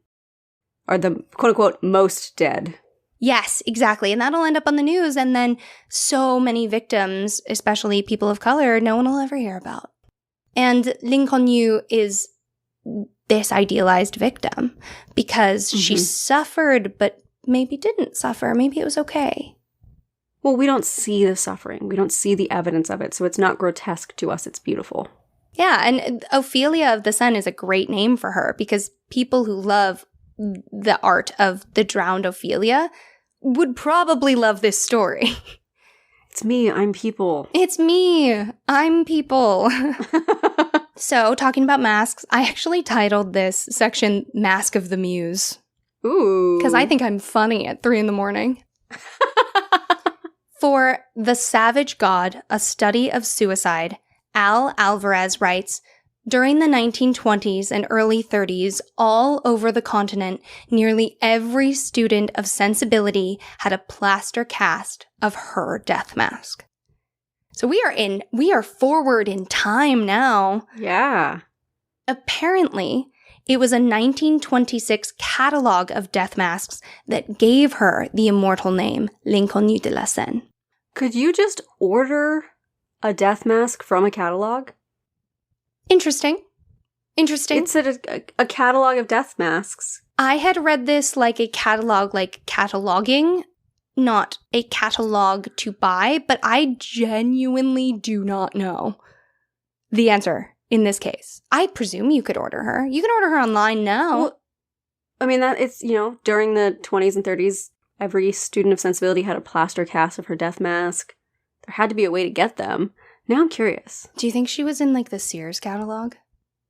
[SPEAKER 2] are the quote-unquote most dead.
[SPEAKER 1] Yes, exactly. And that'll end up on the news. And then so many victims, especially people of color, no one will ever hear about. And L'Inconnu is this idealized victim because she suffered, but maybe didn't suffer. Maybe it was okay.
[SPEAKER 2] Well, we don't see the suffering. We don't see the evidence of it. So it's not grotesque to us. It's beautiful.
[SPEAKER 1] Yeah. And Ophelia of the Seine is a great name for her because people who love the art of the drowned Ophelia would probably love this story.
[SPEAKER 2] It's me. I'm people.
[SPEAKER 1] It's me. I'm people. So, talking about masks, I actually titled this section Mask of the Muse.
[SPEAKER 2] Ooh.
[SPEAKER 1] Because I think I'm funny at 3 a.m. For The Savage God, A Study of Suicide, Al Alvarez writes, during the 1920s and early 30s, all over the continent, nearly every student of sensibility had a plaster cast of her death mask. So we are forward in time now.
[SPEAKER 2] Yeah.
[SPEAKER 1] Apparently, it was a 1926 catalog of death masks that gave her the immortal name L'Inconnu de la Seine.
[SPEAKER 2] Could you just order a death mask from a catalog?
[SPEAKER 1] Interesting.
[SPEAKER 2] It's a catalog of death masks.
[SPEAKER 1] I had read this like a catalog, like cataloging, not a catalog to buy, but I genuinely do not know the answer in this case. I presume you could order her. You can order her online now.
[SPEAKER 2] Well, I mean, that it's, during the 20s and 30s, every student of sensibility had a plaster cast of her death mask. There had to be a way to get them. Now I'm curious.
[SPEAKER 1] Do you think she was in like the Sears catalog?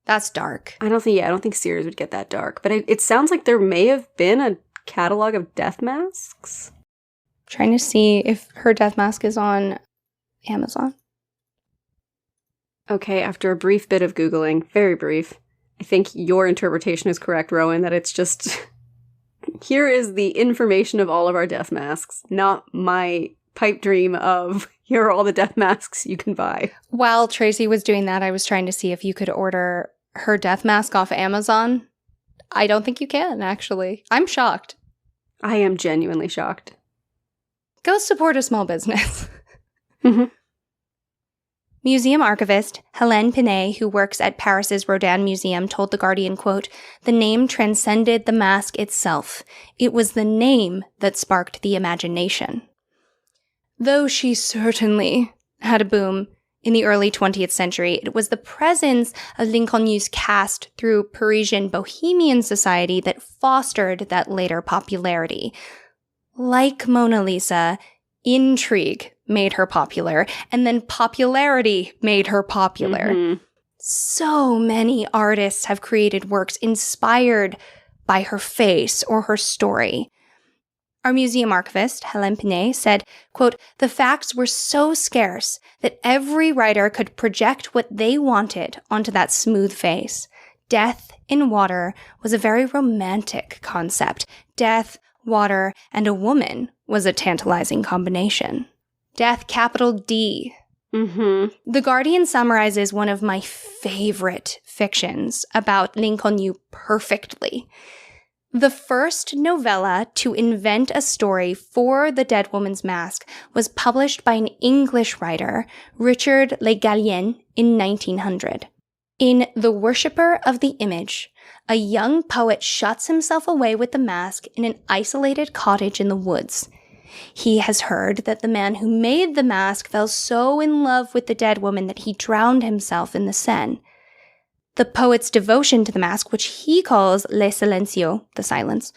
[SPEAKER 1] That's dark.
[SPEAKER 2] I don't think Sears would get that dark. But it sounds like there may have been a catalog of death masks.
[SPEAKER 1] Trying to see if her death mask is on Amazon.
[SPEAKER 2] Okay, after a brief bit of Googling, very brief, I think your interpretation is correct, Rowan, that it's just... here is the information of all of our death masks, not my pipe dream of... here are all the death masks you can buy.
[SPEAKER 1] While Tracy was doing that, I was trying to see if you could order her death mask off Amazon. I don't think you can, actually. I'm shocked.
[SPEAKER 2] I am genuinely shocked.
[SPEAKER 1] Go support a small business. Museum archivist Hélène Pinet, who works at Paris's Rodin Museum, told The Guardian, quote, "The name transcended the mask itself. It was the name that sparked the imagination." Though she certainly had a boom in the early 20th century, it was the presence of L'inconnue cast through Parisian bohemian society that fostered that later popularity. Like Mona Lisa, intrigue made her popular, and then popularity made her popular. Mm-hmm. So many artists have created works inspired by her face or her story. Our museum archivist, Hélène Pinet, said, quote, "The facts were so scarce that every writer could project what they wanted onto that smooth face. Death in water was a very romantic concept. Death, water, and a woman was a tantalizing combination. Death, capital D." Mm-hmm. The Guardian summarizes one of my favorite fictions about L'Inconnu perfectly. The first novella to invent a story for the dead woman's mask was published by an English writer, Richard Le Gallienne, in 1900. In The Worshipper of the Image, a young poet shuts himself away with the mask in an isolated cottage in the woods. He has heard that the man who made the mask fell so in love with the dead woman that he drowned himself in the Seine. The poet's devotion to the mask, which he calls Le Silencio, the silence,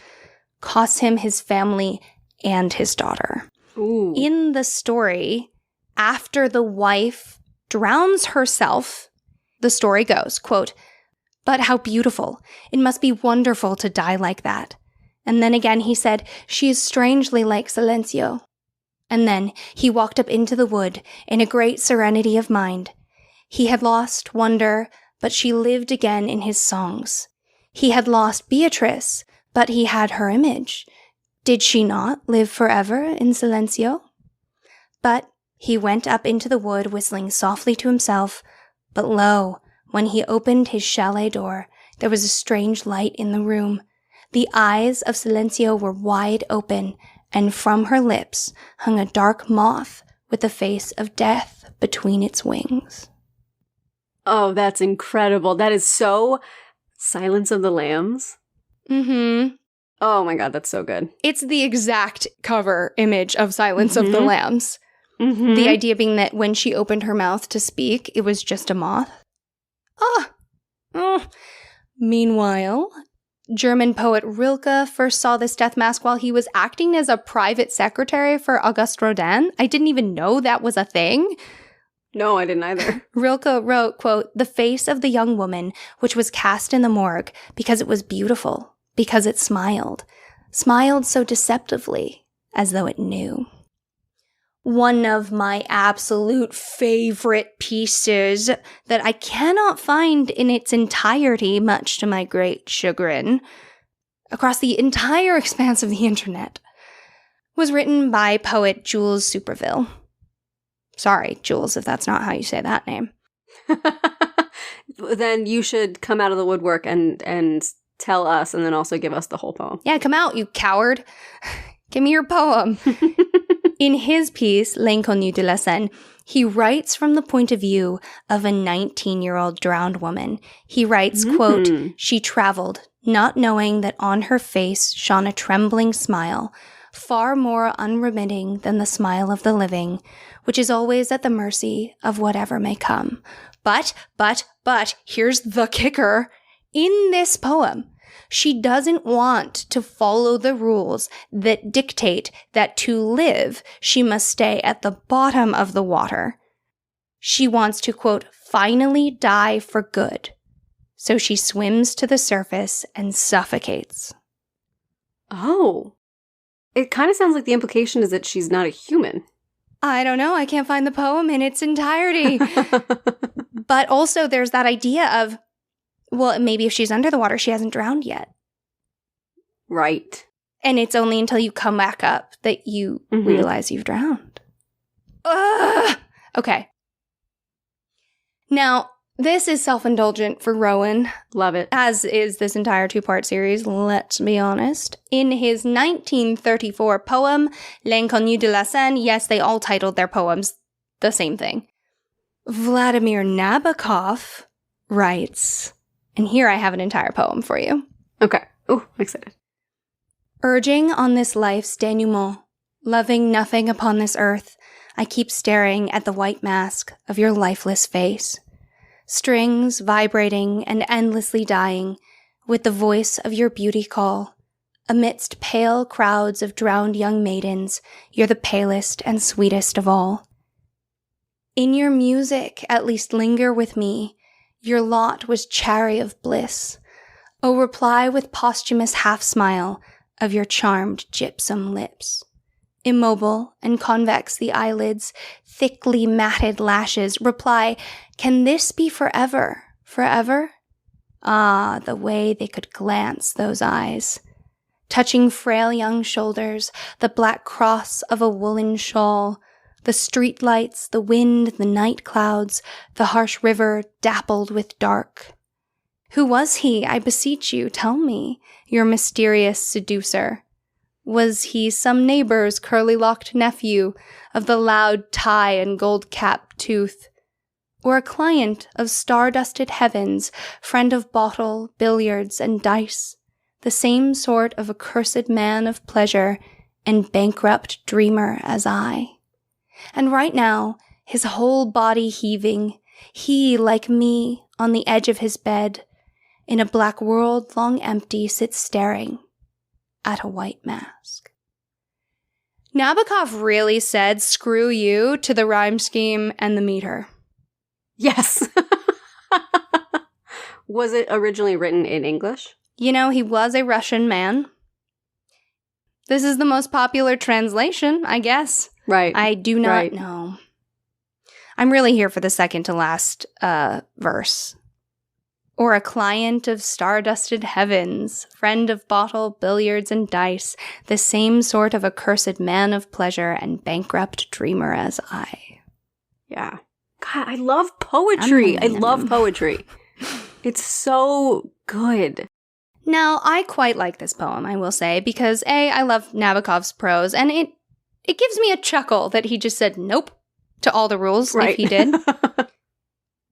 [SPEAKER 1] costs him his family and his daughter. Ooh. In the story, after the wife drowns herself, the story goes, quote, "But how beautiful. It must be wonderful to die like that." And then again he said, "She is strangely like Silencio." And then he walked up into the wood in a great serenity of mind. He had lost wonder, but she lived again in his songs. He had lost Beatrice, but he had her image. Did she not live forever in Silencio? But he went up into the wood whistling softly to himself, but lo, when he opened his chalet door, there was a strange light in the room. The eyes of Silencio were wide open, and from her lips hung a dark moth with the face of death between its wings.
[SPEAKER 2] Oh, that's incredible. That is so Silence of the Lambs. Mm-hmm. Oh my god, that's so good.
[SPEAKER 1] It's the exact cover image of Silence of the Lambs. Mm-hmm. The idea being that when she opened her mouth to speak, it was just a moth. Meanwhile, German poet Rilke first saw this death mask while he was acting as a private secretary for Auguste Rodin. I didn't even know that was a thing.
[SPEAKER 2] No, I didn't either.
[SPEAKER 1] Rilke wrote, quote, "The face of the young woman, which was cast in the morgue because it was beautiful, because it smiled so deceptively, as though it knew." One of my absolute favorite pieces that I cannot find in its entirety, much to my great chagrin, across the entire expanse of the internet, was written by poet Jules Superville. Sorry, Jules, if that's not how you say that name.
[SPEAKER 2] Then you should come out of the woodwork and tell us, and then also give us the whole poem.
[SPEAKER 1] Yeah, come out, you coward. Give me your poem. In his piece, L'Inconnu de la Seine, he writes from the point of view of a 19-year-old drowned woman. He writes, quote, "She traveled, not knowing that on her face shone a trembling smile, far more unremitting than the smile of the living, which is always at the mercy of whatever may come." But, here's the kicker. In this poem, she doesn't want to follow the rules that dictate that to live, she must stay at the bottom of the water. She wants to, quote, "finally die for good." So she swims to the surface and suffocates.
[SPEAKER 2] Oh. It kind of sounds like the implication is that she's not a human.
[SPEAKER 1] I don't know. I can't find the poem in its entirety. But also there's that idea of, well, maybe if she's under the water, she hasn't drowned yet.
[SPEAKER 2] Right.
[SPEAKER 1] And it's only until you come back up that you realize you've drowned. Ugh! Okay. Now, this is self-indulgent for Rowan.
[SPEAKER 2] Love it.
[SPEAKER 1] As is this entire two-part series, let's be honest. In his 1934 poem, L'Inconnu de la Seine, yes, they all titled their poems the same thing. Vladimir Nabokov writes, and here I have an entire poem for you.
[SPEAKER 2] Okay. Oh, I'm excited.
[SPEAKER 1] Urging on this life's denouement, loving nothing upon this earth, I keep staring at the white mask of your lifeless face. Strings vibrating and endlessly dying, with the voice of your beauty call. Amidst pale crowds of drowned young maidens, you're the palest and sweetest of all. In your music at least linger with me, your lot was chary of bliss. O reply with posthumous half-smile of your charmed gypsum lips. Immobile and convex the eyelids, thickly matted lashes, reply, can this be forever, forever? Ah, the way they could glance, those eyes. Touching frail young shoulders, the black cross of a woolen shawl, the street lights, the wind, the night clouds, the harsh river dappled with dark. Who was he, I beseech you, tell me, your mysterious seducer? Was he some neighbor's curly-locked nephew of the loud tie and gold-capped tooth? Or a client of star-dusted heavens, friend of bottle, billiards, and dice? The same sort of accursed man of pleasure and bankrupt dreamer as I. And right now, his whole body heaving, he, like me, on the edge of his bed, in a black world long empty, sits staring at a white mask. Nabokov really said screw you to the rhyme scheme and the meter.
[SPEAKER 2] Yes. Was it originally written in English?
[SPEAKER 1] You know, he was a Russian man. This is the most popular translation, I guess.
[SPEAKER 2] Right.
[SPEAKER 1] I do not know. I'm really here for the second to last verse. Or a client of star-dusted heavens, friend of bottle, billiards, and dice, the same sort of accursed man of pleasure and bankrupt dreamer as I.
[SPEAKER 2] Yeah. God, I love poetry. I love poetry. It's so good.
[SPEAKER 1] Now, I quite like this poem, I will say, because A, I love Nabokov's prose, and it gives me a chuckle that he just said nope to all the rules, if he did.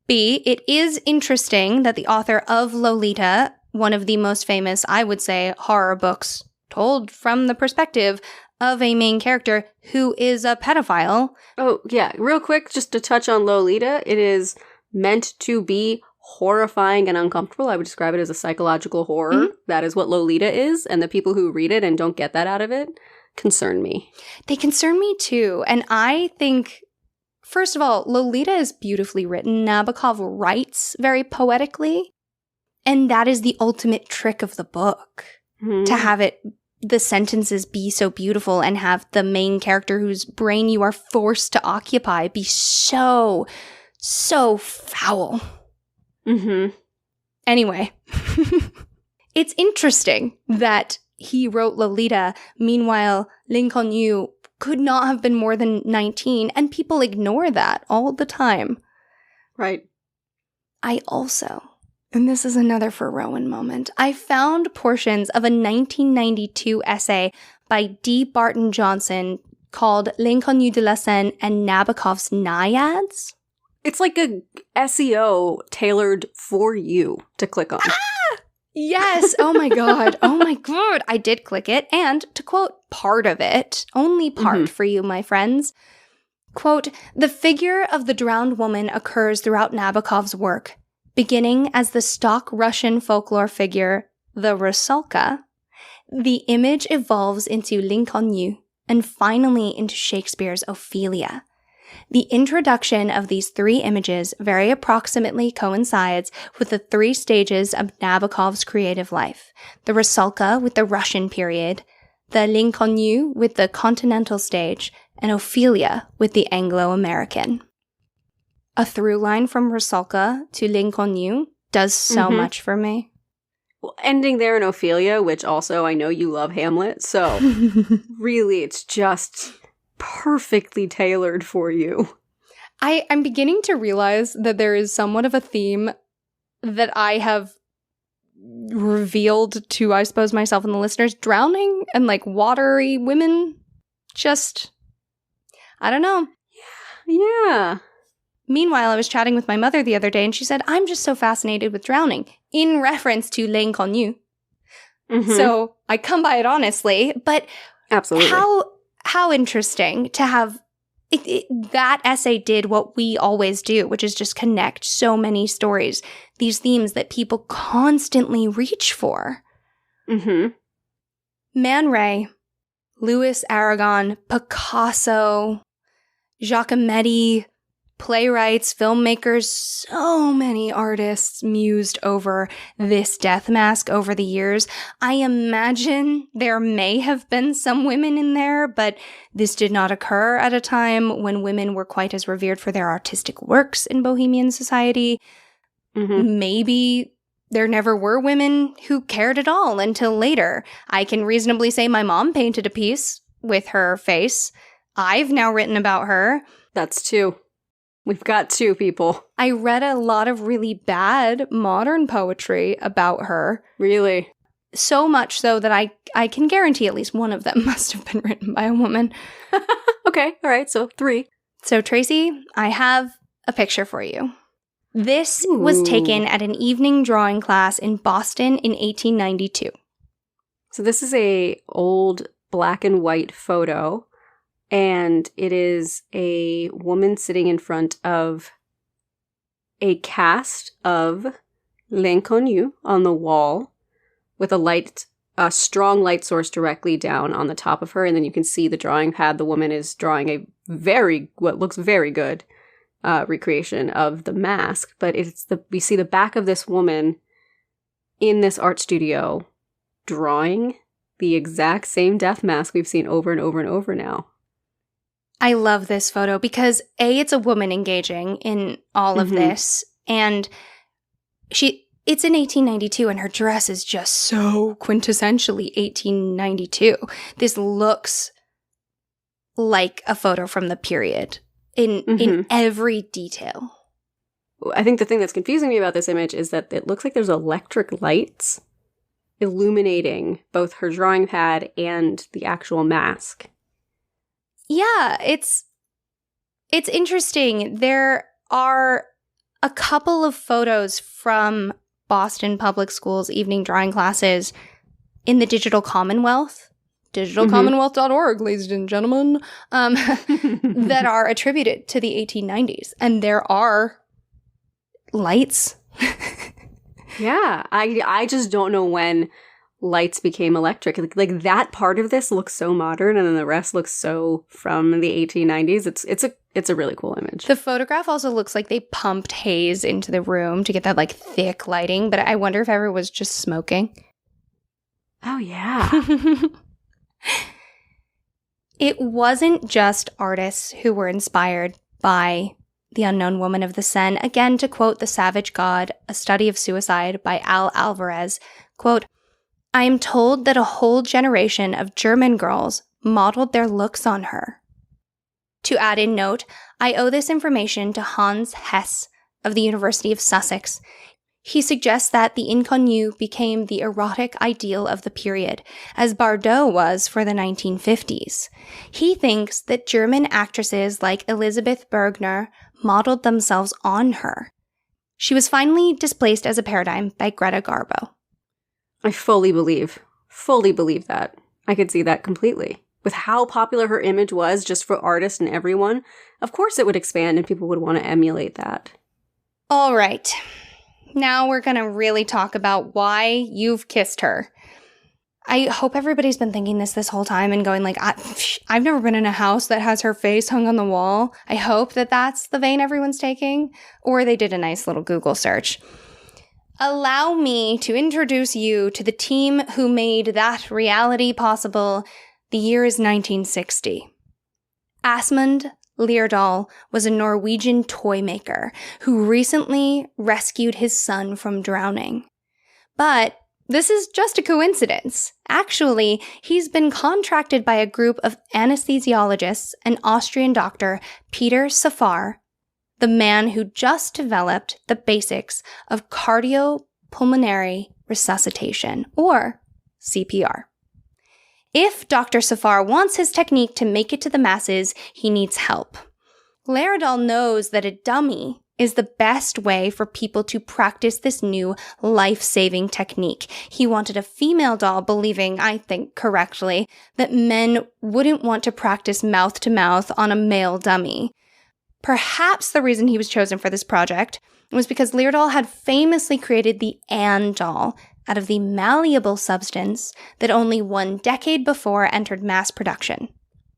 [SPEAKER 1] B, it is interesting that the author of Lolita, one of the most famous, I would say, horror books told from the perspective of a main character who is a pedophile.
[SPEAKER 2] Oh, yeah. Real quick, just to touch on Lolita, it is meant to be horrifying and uncomfortable. I would describe it as a psychological horror. Mm-hmm. That is what Lolita is, and the people who read it and don't get that out of it concern me.
[SPEAKER 1] They concern me too, and I think, first of all, Lolita is beautifully written. Nabokov writes very poetically, and that is the ultimate trick of the book, to have the sentences be so beautiful and have the main character whose brain you are forced to occupy be so foul. Mm-hmm. Anyway, it's interesting that he wrote Lolita. Meanwhile, L'Inconnu could not have been more than 19, and people ignore that all the time.
[SPEAKER 2] Right.
[SPEAKER 1] I also, and this is another for Rowan moment, I found portions of a 1992 essay by D. Barton Johnson called L'Inconnu de la Seine and Nabokov's Naiads.
[SPEAKER 2] It's like a SEO tailored for you to click on.
[SPEAKER 1] Ah! Yes. Oh my God. Oh my God. I did click it. And to quote part of it, only part for you, my friends, quote, the figure of the drowned woman occurs throughout Nabokov's work, beginning as the stock Russian folklore figure, the Rusalka. The image evolves into L'Inconnu and finally into Shakespeare's Ophelia. The introduction of these three images very approximately coincides with the three stages of Nabokov's creative life: the Rusalka with the Russian period, the L'Inconnu with the continental stage, and Ophelia with the Anglo-American. A through line from Rusalka to L'Inconnu does so much for me.
[SPEAKER 2] Well, ending there in Ophelia, which also I know you love Hamlet, so really it's just perfectly tailored for you.
[SPEAKER 1] I'm beginning to realize that there is somewhat of a theme that I have revealed to, I suppose, myself and the listeners. Drowning and like watery women, just, I don't know.
[SPEAKER 2] Yeah.
[SPEAKER 1] Meanwhile, I was chatting with my mother the other day, and she said, I'm just so fascinated with drowning, in reference to L'Inconnu. So I come by it honestly, but
[SPEAKER 2] absolutely,
[SPEAKER 1] how interesting to have that essay did what we always do, which is just connect so many stories, these themes that people constantly reach for. Man Ray, Louis Aragon, Picasso, Giacometti, playwrights, filmmakers, so many artists mused over this death mask over the years. I imagine there may have been some women in there, but this did not occur at a time when women were quite as revered for their artistic works in Bohemian society. Maybe there never were women who cared at all until later. I can reasonably say my mom painted a piece with her face. I've now written about her.
[SPEAKER 2] That's 2. We've got 2 people.
[SPEAKER 1] I read a lot of really bad modern poetry about her.
[SPEAKER 2] Really?
[SPEAKER 1] So much so that I can guarantee at least one of them must have been written by a woman.
[SPEAKER 2] Okay, all right, so 3.
[SPEAKER 1] So, Tracy, I have a picture for you. This was taken at an evening drawing class in Boston in 1892.
[SPEAKER 2] So this is a old black and white photo. And it is a woman sitting in front of a cast of L'Inconnu on the wall with a strong light source directly down on the top of her. And then you can see the drawing pad. The woman is drawing what looks very good recreation of the mask. But we see the back of this woman in this art studio drawing the exact same death mask we've seen over and over and over now.
[SPEAKER 1] I love this photo because it's a woman engaging in all of this, and it's in 1892 and her dress is just so quintessentially 1892. This looks like a photo from the period in every detail.
[SPEAKER 2] I think the thing that's confusing me about this image is that it looks like there's electric lights illuminating both her drawing pad and the actual mask.
[SPEAKER 1] Yeah, it's interesting. There are a couple of photos from Boston Public Schools evening drawing classes in the Digital Commonwealth, digitalcommonwealth.org, ladies and gentlemen, that are attributed to the 1890s. And there are lights.
[SPEAKER 2] Yeah, I just don't know when lights became electric. Like that part of this looks so modern, and then the rest looks so from the 1890s. It's a really cool image.
[SPEAKER 1] The photograph also looks like they pumped haze into the room to get that like thick lighting, but I wonder if everyone was just smoking.
[SPEAKER 2] Oh yeah.
[SPEAKER 1] It wasn't just artists who were inspired by The Unknown Woman of the Seine. Again, to quote The Savage God, A Study of Suicide by Al Alvarez, quote, I am told that a whole generation of German girls modeled their looks on her. To add in note, I owe this information to Hans Hess of the University of Sussex. He suggests that the Inconnu became the erotic ideal of the period, as Bardot was for the 1950s. He thinks that German actresses like Elisabeth Bergner modeled themselves on her. She was finally displaced as a paradigm by Greta Garbo.
[SPEAKER 2] I fully believe that. I could see that completely. With how popular her image was just for artists and everyone, of course it would expand and people would want to emulate that. All
[SPEAKER 1] right. Now we're going to really talk about why you've kissed her. I hope everybody's been thinking this whole time and going like, I've never been in a house that has her face hung on the wall. I hope that that's the vein everyone's taking. Or they did a nice little Google search. Allow me to introduce you to the team who made that reality possible. The year is 1960. Asmund Lirdal was a Norwegian toy maker who recently rescued his son from drowning. But this is just a coincidence. Actually, he's been contracted by a group of anesthesiologists and Austrian doctor Peter Safar, the man who just developed the basics of cardiopulmonary resuscitation, or CPR. If Dr. Safar wants his technique to make it to the masses, he needs help. Laerdal knows that a dummy is the best way for people to practice this new life-saving technique. He wanted a female doll, believing, I think correctly, that men wouldn't want to practice mouth-to-mouth on a male dummy. Perhaps the reason he was chosen for this project was because Laerdal had famously created the Anne doll out of the malleable substance that only 1 decade before entered mass production: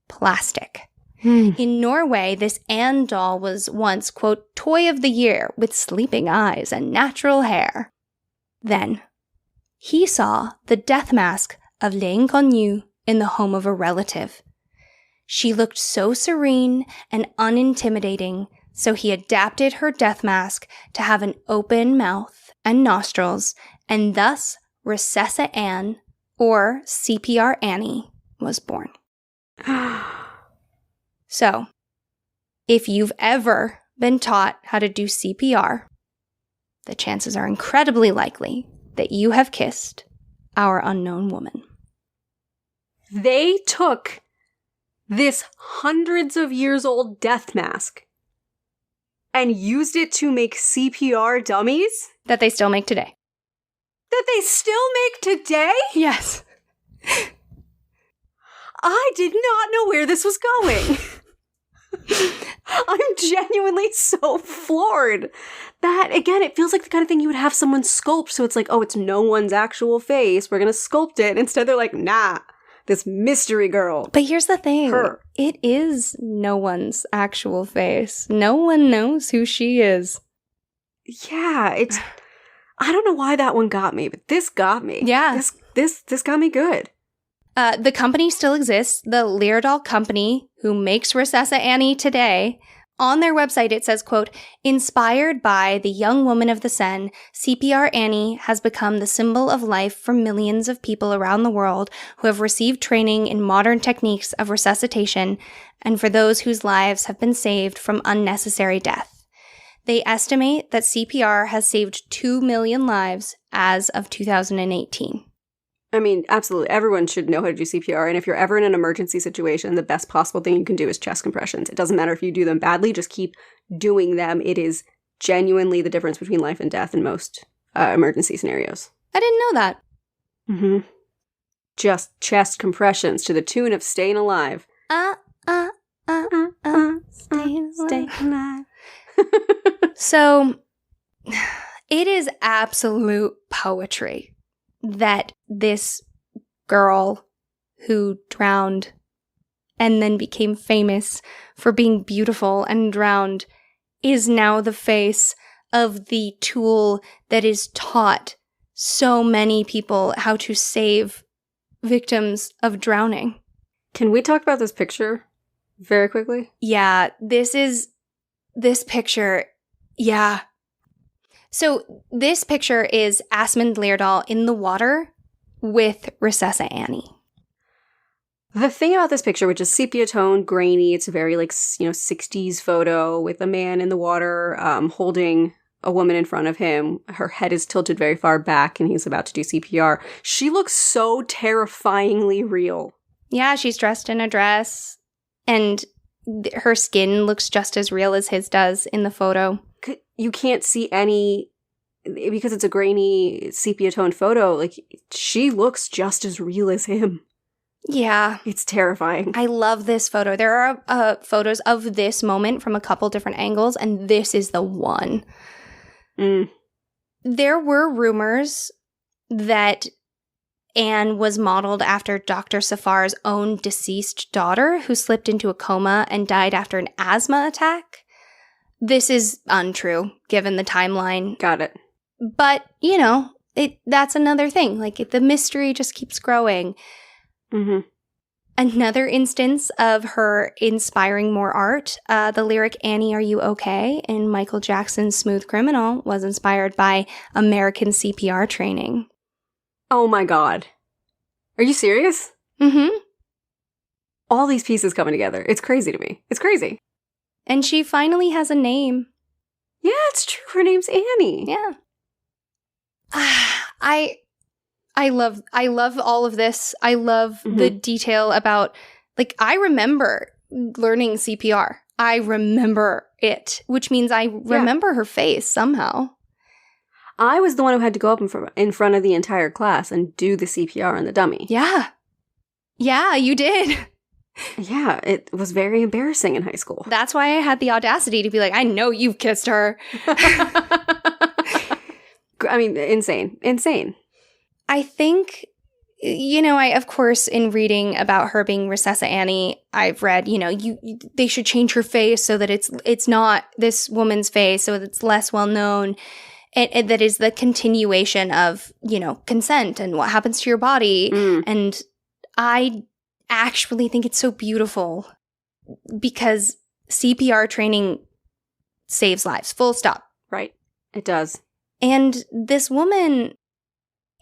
[SPEAKER 1] plastic. In Norway, this Anne doll was once, quote, toy of the year with sleeping eyes and natural hair. Then, he saw the death mask of L'Inconnue in the home of a relative. She looked so serene and unintimidating, so he adapted her death mask to have an open mouth and nostrils, and thus Recessa Anne, or CPR Annie, was born. So, if you've ever been taught how to do CPR, the chances are incredibly likely that you have kissed our unknown woman.
[SPEAKER 2] They took this hundreds of years old death mask and used it to make CPR dummies?
[SPEAKER 1] That they still make today.
[SPEAKER 2] That they still make today?
[SPEAKER 1] Yes.
[SPEAKER 2] I did not know where this was going. I'm genuinely so floored. That, again, it feels like the kind of thing you would have someone sculpt. So it's like, oh, it's no one's actual face. We're going to sculpt it. Instead, they're like, nah, this mystery girl.
[SPEAKER 1] But here's the thing.
[SPEAKER 2] Her.
[SPEAKER 1] It is no one's actual face. No one knows who she is.
[SPEAKER 2] Yeah, it's... I don't know why that one got me, but this got me.
[SPEAKER 1] Yeah.
[SPEAKER 2] This got me good.
[SPEAKER 1] The company still exists, the Laerdal Company, who makes Recessa Annie today. On their website, it says, quote, inspired by the young woman of the Seine, CPR Annie has become the symbol of life for millions of people around the world who have received training in modern techniques of resuscitation and for those whose lives have been saved from unnecessary death. They estimate that CPR has saved 2 million lives as of 2018.
[SPEAKER 2] I mean, absolutely. Everyone should know how to do CPR. And if you're ever in an emergency situation, the best possible thing you can do is chest compressions. It doesn't matter if you do them badly, just keep doing them. It is genuinely the difference between life and death in most emergency scenarios.
[SPEAKER 1] I didn't know that.
[SPEAKER 2] Mm-hmm. Just chest compressions to the tune of Staying Alive.
[SPEAKER 1] Staying alive. So, it is absolute poetry that this girl who drowned and then became famous for being beautiful and drowned is now the face of the tool that is taught so many people how to save victims of drowning.
[SPEAKER 2] Can we talk about this picture very quickly?
[SPEAKER 1] Yeah, this picture, yeah. So this picture is Asmund Laerdal in the water with Recessa Annie.
[SPEAKER 2] The thing about this picture, which is sepia tone, grainy, it's a very 60s photo with a man in the water holding a woman in front of him. Her head is tilted very far back and he's about to do CPR. She looks so terrifyingly real.
[SPEAKER 1] Yeah, she's dressed in a dress and her skin looks just as real as his does in the photo.
[SPEAKER 2] You can't see any, because it's a grainy sepia tone photo, she looks just as real as him.
[SPEAKER 1] Yeah.
[SPEAKER 2] It's terrifying.
[SPEAKER 1] I love this photo. There are photos of this moment from a couple different angles, and this is the one.
[SPEAKER 2] Mm.
[SPEAKER 1] There were rumors that Anne was modeled after Dr. Safar's own deceased daughter, who slipped into a coma and died after an asthma attack. This is untrue, given the timeline.
[SPEAKER 2] Got it.
[SPEAKER 1] But, that's another thing. The mystery just keeps growing.
[SPEAKER 2] Mm-hmm.
[SPEAKER 1] Another instance of her inspiring more art, the lyric Annie, Are You Okay? In Michael Jackson's Smooth Criminal was inspired by American CPR training.
[SPEAKER 2] Oh my God. Are you serious?
[SPEAKER 1] Mm-hmm.
[SPEAKER 2] All these pieces coming together. It's crazy to me. It's crazy.
[SPEAKER 1] And she finally has a name.
[SPEAKER 2] Yeah, it's true. Her name's Annie.
[SPEAKER 1] Yeah. I love all of this. I love the detail about, I remember learning CPR. I remember it, which means I remember her face somehow.
[SPEAKER 2] I was the one who had to go up in front of the entire class and do the CPR on the dummy.
[SPEAKER 1] Yeah. Yeah, you did.
[SPEAKER 2] Yeah, it was very embarrassing in high school.
[SPEAKER 1] That's why I had the audacity to be like, I know you've kissed her.
[SPEAKER 2] I mean, insane. Insane.
[SPEAKER 1] I think, of course, in reading about her being Recessa Annie, I've read, they should change her face so that it's not this woman's face, so that it's less well known. And that is the continuation of, consent and what happens to your body. And I actually think it's so beautiful because CPR training saves lives, full stop.
[SPEAKER 2] Right. It does.
[SPEAKER 1] And this woman,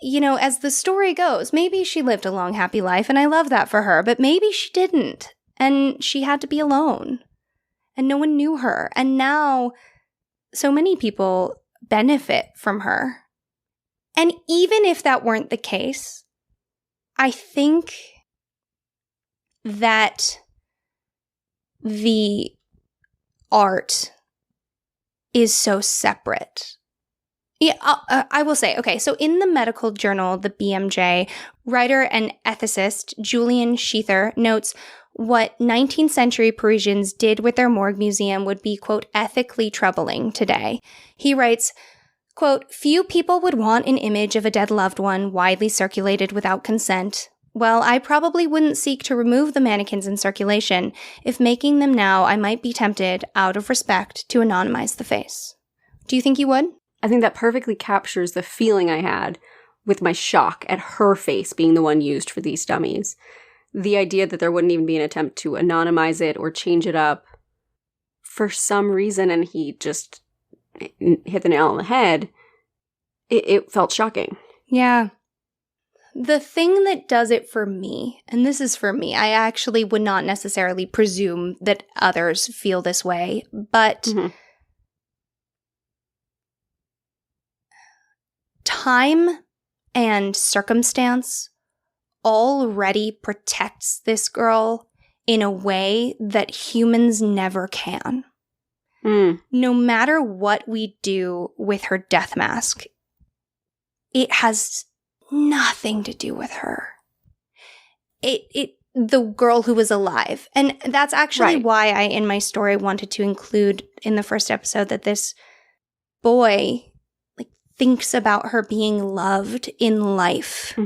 [SPEAKER 1] as the story goes, maybe she lived a long, happy life, and I love that for her, but maybe she didn't. And she had to be alone. And no one knew her. And now so many people benefit from her. And even if that weren't the case, I think that the art is so separate. Yeah, I will say, okay, so in the medical journal, the BMJ, writer and ethicist Julian Sheether notes what 19th century Parisians did with their morgue museum would be, quote, ethically troubling today. He writes, quote, few people would want an image of a dead loved one widely circulated without consent. Well, I probably wouldn't seek to remove the mannequins in circulation. If making them now, I might be tempted, out of respect, to anonymize the face. Do you think you would?
[SPEAKER 2] I think that perfectly captures the feeling I had with my shock at her face being the one used for these dummies. The idea that there wouldn't even be an attempt to anonymize it or change it up for some reason, and he just hit the nail on the head, it felt shocking.
[SPEAKER 1] Yeah. The thing that does it for me, and this is for me, I actually would not necessarily presume that others feel this way, but time and circumstance already protects this girl in a way that humans never can. No matter what we do with her death mask, it has nothing to do with her. The girl who was alive. And that's actually why I, in my story, wanted to include in the first episode that this boy thinks about her being loved in life.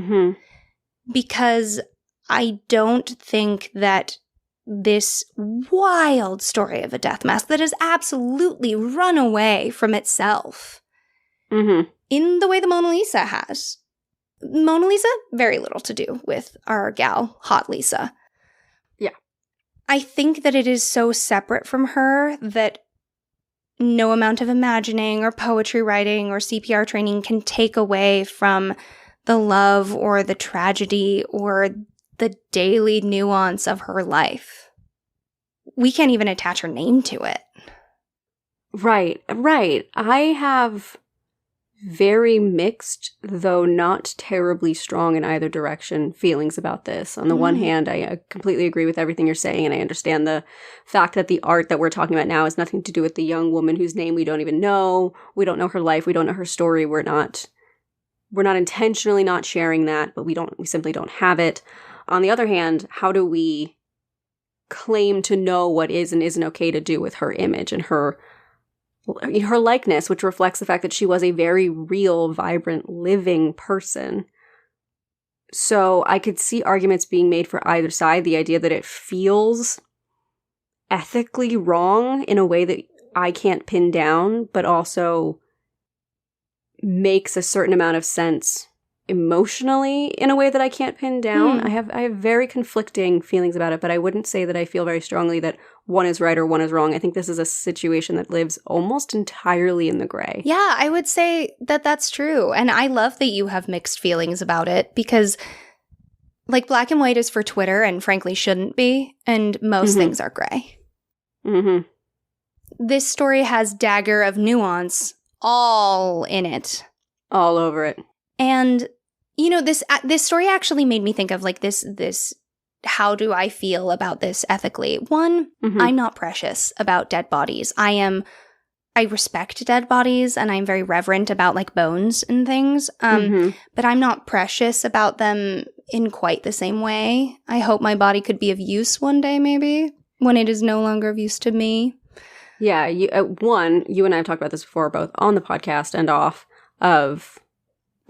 [SPEAKER 1] Because I don't think that this wild story of a death mask that has absolutely run away from itself in the way the Mona Lisa has. Mona Lisa, very little to do with our gal, Hot Lisa.
[SPEAKER 2] Yeah.
[SPEAKER 1] I think that it is so separate from her that no amount of imagining or poetry writing or CPR training can take away from the love or the tragedy or the daily nuance of her life. We can't even attach her name to it.
[SPEAKER 2] Right. I have very mixed, though not terribly strong in either direction, feelings about this. On the one hand, I completely agree with everything you're saying, and I understand the fact that the art that we're talking about now has nothing to do with the young woman whose name we don't even know. We don't know her life. We don't know her story. We're not intentionally not sharing that, but we simply don't have it. On the other hand, how do we claim to know what is and isn't okay to do with her image and her likeness, which reflects the fact that she was a very real, vibrant, living person? So I could see arguments being made for either side. The idea that it feels ethically wrong in a way that I can't pin down, but also makes a certain amount of sense emotionally in a way that I can't pin down. I have very conflicting feelings about it, but I wouldn't say that I feel very strongly that one is right or one is wrong. I think this is a situation that lives almost entirely in the gray.
[SPEAKER 1] Yeah, I would say that that's true. And I love that you have mixed feelings about it because, black and white is for Twitter and frankly shouldn't be, and most things are gray. This story has dagger of nuance all in it.
[SPEAKER 2] All over it.
[SPEAKER 1] And, this story actually made me think of, this how do I feel about this ethically? One, I'm not precious about dead bodies. I respect dead bodies, and I'm very reverent about like bones and things. But I'm not precious about them in quite the same way. I hope my body could be of use one day, maybe, when it is no longer of use to me.
[SPEAKER 2] Yeah, you and I have talked about this before, both on the podcast and off, of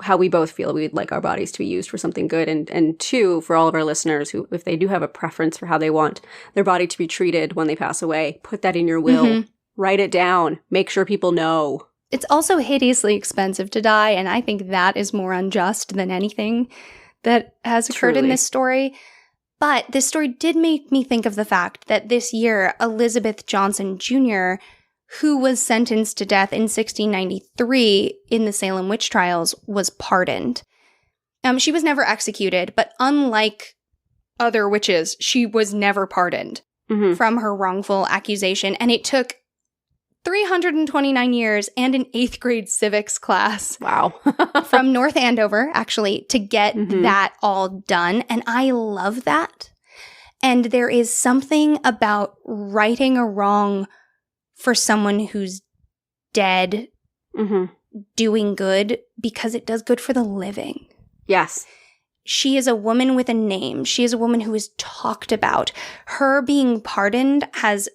[SPEAKER 2] how we both feel we'd like our bodies to be used for something good. And two, for all of our listeners who, if they do have a preference for how they want their body to be treated when they pass away, put that in your will. Write it down. Make sure people know.
[SPEAKER 1] It's also hideously expensive to die, and I think that is more unjust than anything that has occurred in this story. But this story did make me think of the fact that this year, Elizabeth Johnson Jr., who was sentenced to death in 1693 in the Salem witch trials, was pardoned. She was never executed, but unlike other witches, she was never pardoned from her wrongful accusation. And it took 329 years and an 8th grade civics class.
[SPEAKER 2] Wow.
[SPEAKER 1] From North Andover, actually, to get that all done. And I love that. And there is something about righting a wrong for someone who's dead doing good, because it does good for the living.
[SPEAKER 2] Yes.
[SPEAKER 1] She is a woman with a name. She is a woman who is talked about. Her being pardoned has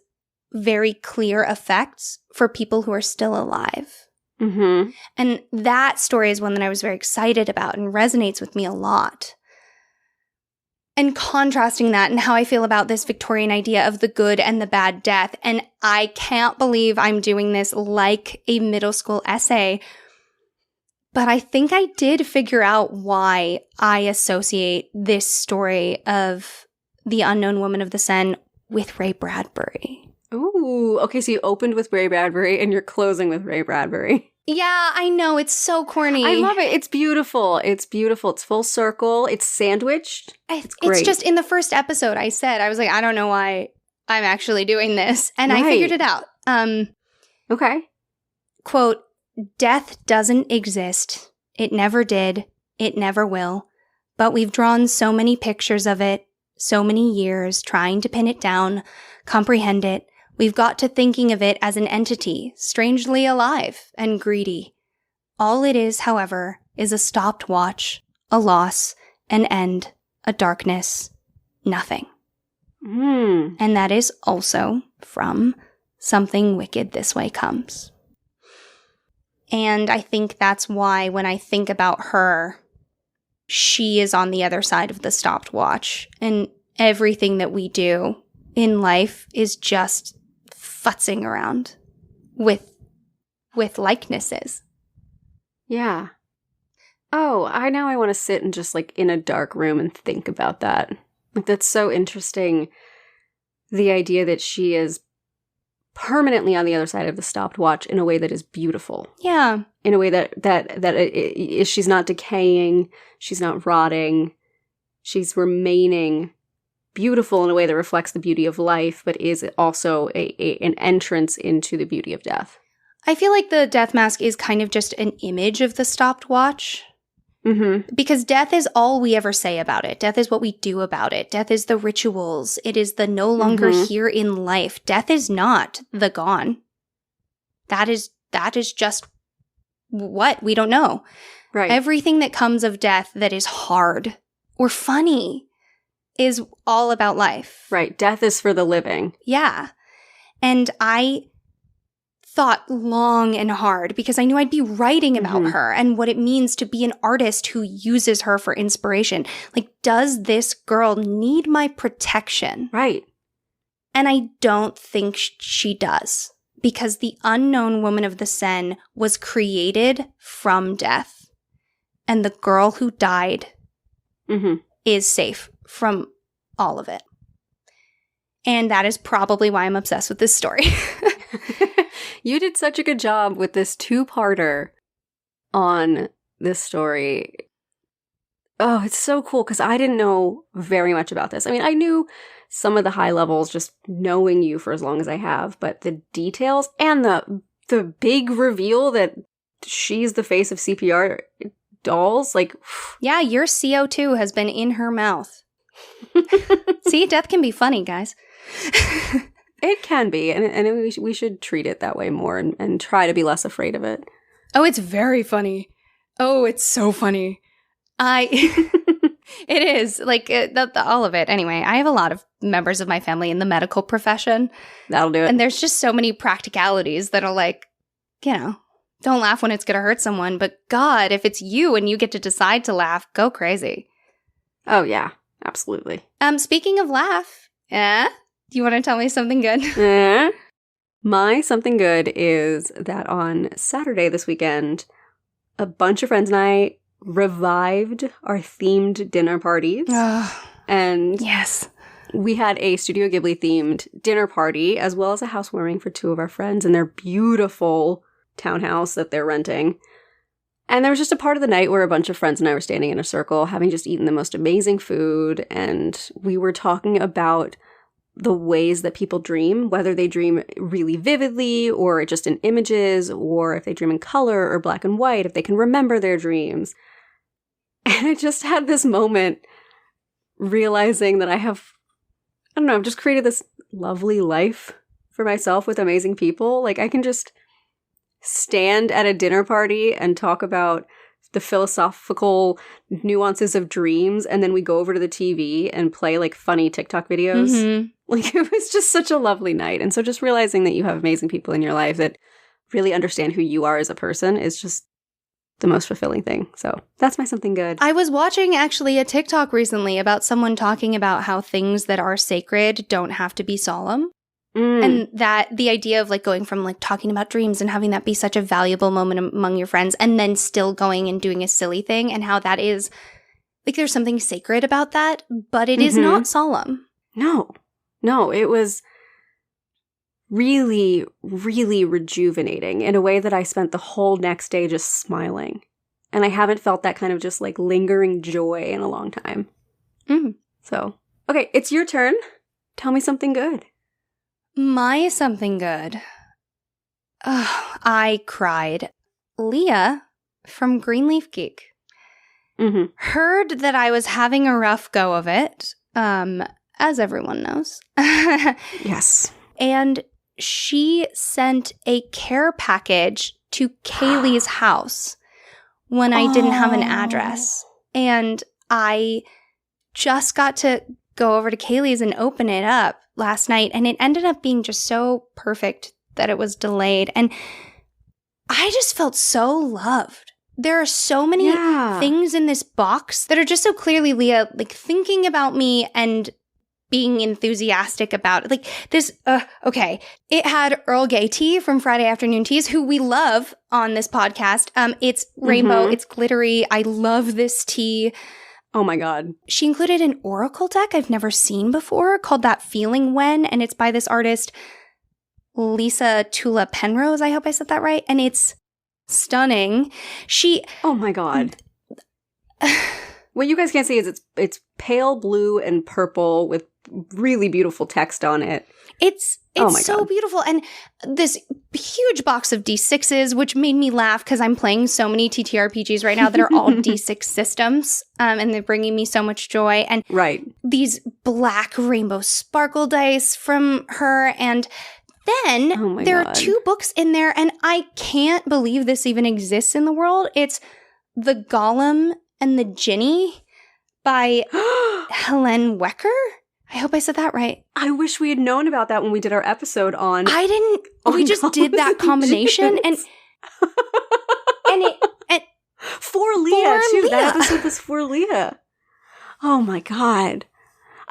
[SPEAKER 1] very clear effects for people who are still alive. And that story is one that I was very excited about and resonates with me a lot. And contrasting that and how I feel about this Victorian idea of the good and the bad death. And I can't believe I'm doing this like a middle school essay, but I think I did figure out why I associate this story of the unknown woman of the Seine with Ray Bradbury.
[SPEAKER 2] Ooh, okay, so you opened with Ray Bradbury and you're closing with Ray Bradbury.
[SPEAKER 1] Yeah, I know. It's so corny.
[SPEAKER 2] I love it. It's beautiful. It's beautiful. It's full circle. It's sandwiched. It's great.
[SPEAKER 1] It's just in the first episode I was like, I don't know why I'm actually doing this. And I figured it out.
[SPEAKER 2] Okay.
[SPEAKER 1] Quote, "Death doesn't exist. It never did. It never will. But we've drawn so many pictures of it, so many years trying to pin it down, comprehend it. We've got to thinking of it as an entity, strangely alive and greedy. All it is, however, is a stopped watch, a loss, an end, a darkness, nothing." And that is also from Something Wicked This Way Comes. And I think that's why when I think about her, she is on the other side of the stopped watch. And everything that we do in life is just futzing around with likenesses.
[SPEAKER 2] Yeah. Oh, I want to sit and just like in a dark room and think about that. Like, that's so interesting. The idea that she is permanently on the other side of the stopped watch in a way that is beautiful.
[SPEAKER 1] Yeah.
[SPEAKER 2] In a way that she's not decaying, she's not rotting, she's remaining beautiful in a way that reflects the beauty of life, but is also an entrance into the beauty of death.
[SPEAKER 1] I feel like the death mask is kind of just an image of the stopped watch. Because death is all we ever say about it. Death is what we do about it. Death is the rituals. It is the no longer here in life. Death is not the gone. That is just what? We don't know.
[SPEAKER 2] Right.
[SPEAKER 1] Everything that comes of death that is hard or funny is all about life.
[SPEAKER 2] Right. Death is for the living.
[SPEAKER 1] Yeah. And I thought long and hard because I knew I'd be writing about her and what it means to be an artist who uses her for inspiration. Like, does this girl need my protection?
[SPEAKER 2] Right.
[SPEAKER 1] And I don't think she does, because the unknown woman of the Seine was created from death. And the girl who died is safe from all of it. And that is probably why I'm obsessed with this story.
[SPEAKER 2] You did such a good job with this two-parter on this story. Oh, it's so cool because I didn't know very much about this. I mean, I knew some of the high levels just knowing you for as long as I have, but the details and the big reveal that she's the face of CPR dolls, like...
[SPEAKER 1] Yeah, your CO2 has been in her mouth. See, death can be funny, guys.
[SPEAKER 2] It can be, and we should treat it that way more and try to be less afraid of it.
[SPEAKER 1] Oh, it's very funny. Oh, it's so funny. It is, like, all of it. Anyway, I have a lot of members of my family in the medical profession.
[SPEAKER 2] That'll do it.
[SPEAKER 1] And there's just so many practicalities that are like, don't laugh when it's going to hurt someone. But God, if it's you and you get to decide to laugh, go crazy.
[SPEAKER 2] Oh, yeah, absolutely.
[SPEAKER 1] Speaking of laugh, do you want to tell me something good?
[SPEAKER 2] My something good is that on Saturday this weekend, a bunch of friends and I revived our themed dinner parties. And
[SPEAKER 1] yes,
[SPEAKER 2] we had a Studio Ghibli themed dinner party as well as a housewarming for two of our friends in their beautiful townhouse that they're renting. And there was just a part of the night where a bunch of friends and I were standing in a circle having just eaten the most amazing food, and we were talking about the ways that people dream, whether they dream really vividly or just in images, or if they dream in color or black and white, if they can remember their dreams. And I just had this moment realizing that I've just created this lovely life for myself with amazing people. Like, I can just stand at a dinner party and talk about the philosophical nuances of dreams, and then we go over to the TV and play like funny TikTok videos. Mm-hmm. Like, it was just such a lovely night. And so just realizing that you have amazing people in your life that really understand who you are as a person is just the most fulfilling thing. So that's my something good.
[SPEAKER 1] I was watching actually a TikTok recently about someone talking about how things that are sacred don't have to be solemn. And that the idea of like going from like talking about dreams and having that be such a valuable moment among your friends and then still going and doing a silly thing, and how that is like there's something sacred about that, but it is not solemn.
[SPEAKER 2] No, it was really, really rejuvenating in a way that I spent the whole next day just smiling. And I haven't felt that kind of just like lingering joy in a long time. So, okay, it's your turn. Tell me something good.
[SPEAKER 1] My something good. I cried. Leah from Greenleaf Geek heard that I was having a rough go of it, as everyone knows.
[SPEAKER 2] Yes.
[SPEAKER 1] And she sent a care package to Kaylee's house when I didn't have an address. And I just got to go over to Kaylee's and open it up last night, and it ended up being just so perfect that it was delayed. And I just felt so loved. There are so many things in this box that are just so clearly Leah, like, thinking about me and being enthusiastic about it. Like this, okay. It had Earl Grey tea from Friday Afternoon Teas, who we love on this podcast. It's rainbow, it's glittery. I love this tea.
[SPEAKER 2] Oh my God.
[SPEAKER 1] She included an oracle deck I've never seen before called That Feeling When, and it's by this artist, Lisa Tula Penrose. I hope I said that right. And it's stunning.
[SPEAKER 2] Oh my God. What you guys can't see is it's pale blue and purple with really beautiful text on it.
[SPEAKER 1] It's so beautiful. And this huge box of D6s, which made me laugh because I'm playing so many TTRPGs right now that are all D6 systems, and they're bringing me so much joy. And these black rainbow sparkle dice from her. And then there are 2 books in there, and I can't believe this even exists in the world. It's The Golem and the Ginny by Helen Wecker. I hope I said that right.
[SPEAKER 2] I wish we had known about that when we did our episode on.
[SPEAKER 1] I didn't. We just did that combination, and
[SPEAKER 2] for Leah too. That episode was for Leah. Oh my God.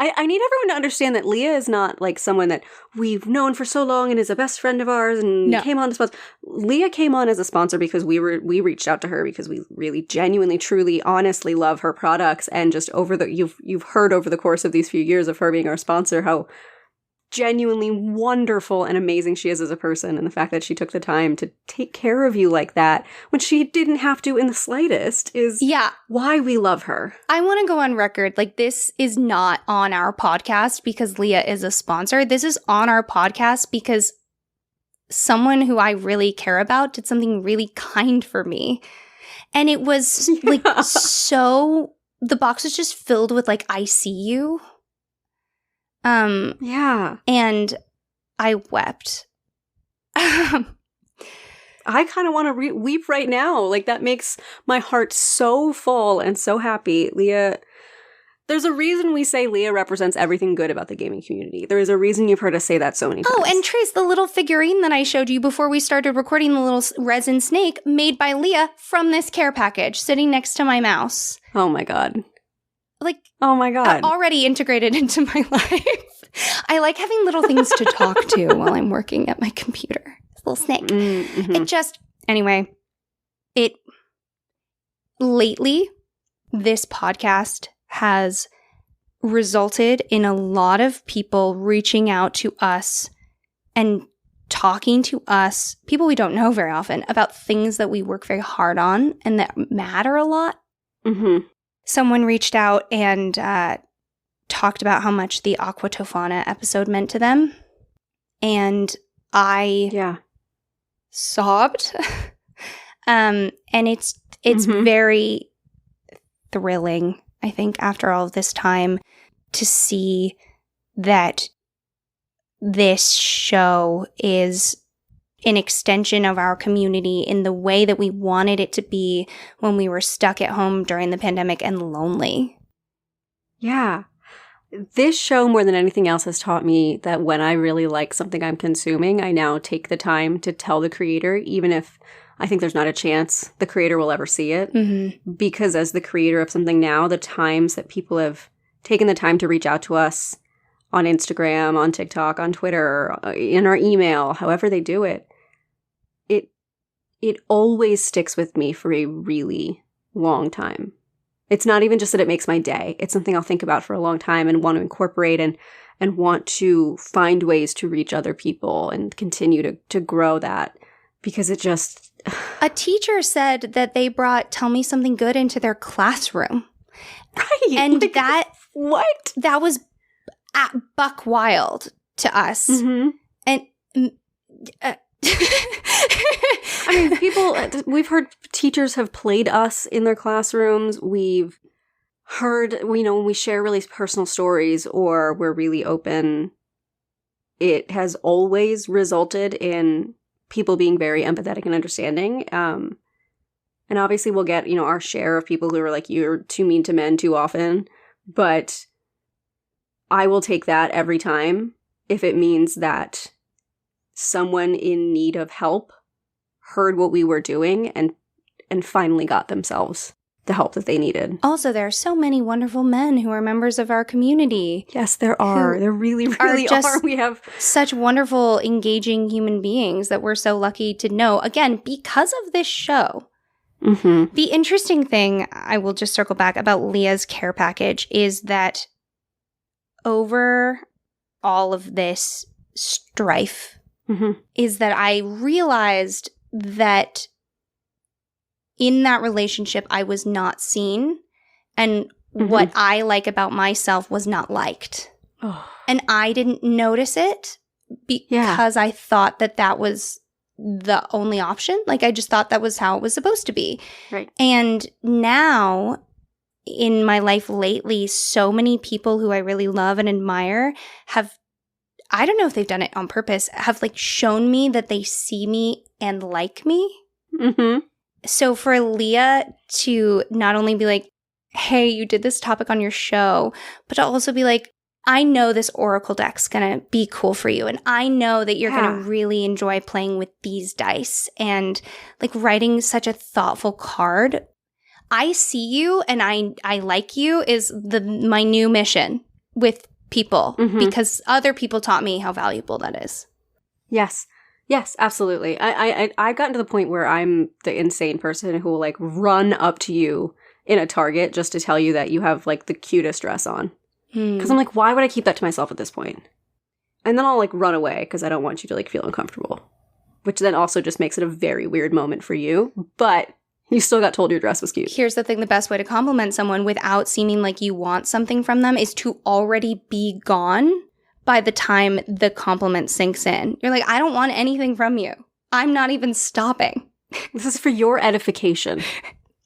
[SPEAKER 2] I need everyone to understand that Leah is not like someone that we've known for so long and is a best friend of ours and came on to sponsor. Leah came on as a sponsor because we reached out to her because we really genuinely, truly, honestly love her products, and just you've heard over the course of these few years of her being our sponsor how genuinely wonderful and amazing she is as a person, and the fact that she took the time to take care of you like that when she didn't have to in the slightest is why we love her.
[SPEAKER 1] I want to go on record, like, this is not on our podcast because Leah is a sponsor. This is on our podcast because someone who I really care about did something really kind for me. And it was like so, the box was just filled with like, I see you.
[SPEAKER 2] Yeah.
[SPEAKER 1] And I wept.
[SPEAKER 2] I kind of want to weep right now. Like, that makes my heart so full and so happy. Leah, there's a reason we say Leah represents everything good about the gaming community. There is a reason you've heard us say that so many times.
[SPEAKER 1] Oh, and Trace, the little figurine that I showed you before we started recording, the little resin snake made by Leah from this care package sitting next to my mouse.
[SPEAKER 2] Oh my God.
[SPEAKER 1] Like,
[SPEAKER 2] oh my God.
[SPEAKER 1] Already integrated into my life. I like having little things to talk to while I'm working at my computer. This little snake.
[SPEAKER 2] Mm-hmm.
[SPEAKER 1] It just, anyway, lately, this podcast has resulted in a lot of people reaching out to us and talking to us, people we don't know very often, about things that we work very hard on and that matter a lot.
[SPEAKER 2] Mm-hmm.
[SPEAKER 1] Someone reached out and talked about how much the Aqua Tofana episode meant to them. And I sobbed. And it's very thrilling, I think, after all of this time, to see that this show is an extension of our community in the way that we wanted it to be when we were stuck at home during the pandemic and lonely.
[SPEAKER 2] Yeah. This show, more than anything else, has taught me that when I really like something I'm consuming, I now take the time to tell the creator, even if I think there's not a chance the creator will ever see it.
[SPEAKER 1] Mm-hmm.
[SPEAKER 2] Because as the creator of something now, the times that people have taken the time to reach out to us on Instagram, on TikTok, on Twitter, in our email, however they do it, it always sticks with me for a really long time. It's not even just that it makes my day. It's something I'll think about for a long time and want to incorporate and want to find ways to reach other people and continue to grow that, because it just...
[SPEAKER 1] A teacher said that they brought Tell Me Something Good into their classroom.
[SPEAKER 2] Right.
[SPEAKER 1] And
[SPEAKER 2] like, what?
[SPEAKER 1] That was buck wild to us.
[SPEAKER 2] Mm-hmm.
[SPEAKER 1] And...
[SPEAKER 2] I mean, we've heard teachers have played us in their classrooms. We've heard, when we share really personal stories or we're really open, it has always resulted in people being very empathetic and understanding. And obviously we'll get, our share of people who are like, you're too mean to men too often. But I will take that every time if it means that someone in need of help heard what we were doing and finally got themselves the help that they needed.
[SPEAKER 1] Also, there are so many wonderful men who are members of our community.
[SPEAKER 2] Yes, there are. There really, really are. We have
[SPEAKER 1] such wonderful, engaging human beings that we're so lucky to know, again, because of this show.
[SPEAKER 2] Mm-hmm.
[SPEAKER 1] The interesting thing, I will just circle back, about Leah's care package is that over all of this strife is that I realized that in that relationship, I was not seen, and what I like about myself was not liked.
[SPEAKER 2] Oh.
[SPEAKER 1] And I didn't notice it because I thought that was the only option. Like, I just thought that was how it was supposed to be.
[SPEAKER 2] Right.
[SPEAKER 1] And now, in my life lately, so many people who I really love and admire have, I don't know if they've done it on purpose, have shown me that they see me and like me.
[SPEAKER 2] Mm-hmm.
[SPEAKER 1] So for Leah to not only be like, hey, you did this topic on your show, but to also be like, I know this Oracle deck's going to be cool for you. And I know that you're going to really enjoy playing with these dice. And writing such a thoughtful card. I see you and I like you is my new mission with people, because other people taught me how valuable that is.
[SPEAKER 2] Yes. Yes, absolutely. I've gotten to the point where I'm the insane person who will run up to you in a Target just to tell you that you have the cutest dress on. Because I'm like, why would I keep that to myself at this point? And then I'll run away because I don't want you to feel uncomfortable. Which then also just makes it a very weird moment for you. But you still got told your dress was cute.
[SPEAKER 1] Here's the thing. The best way to compliment someone without seeming like you want something from them is to already be gone by the time the compliment sinks in. You're like, I don't want anything from you. I'm not even stopping.
[SPEAKER 2] This is for your edification.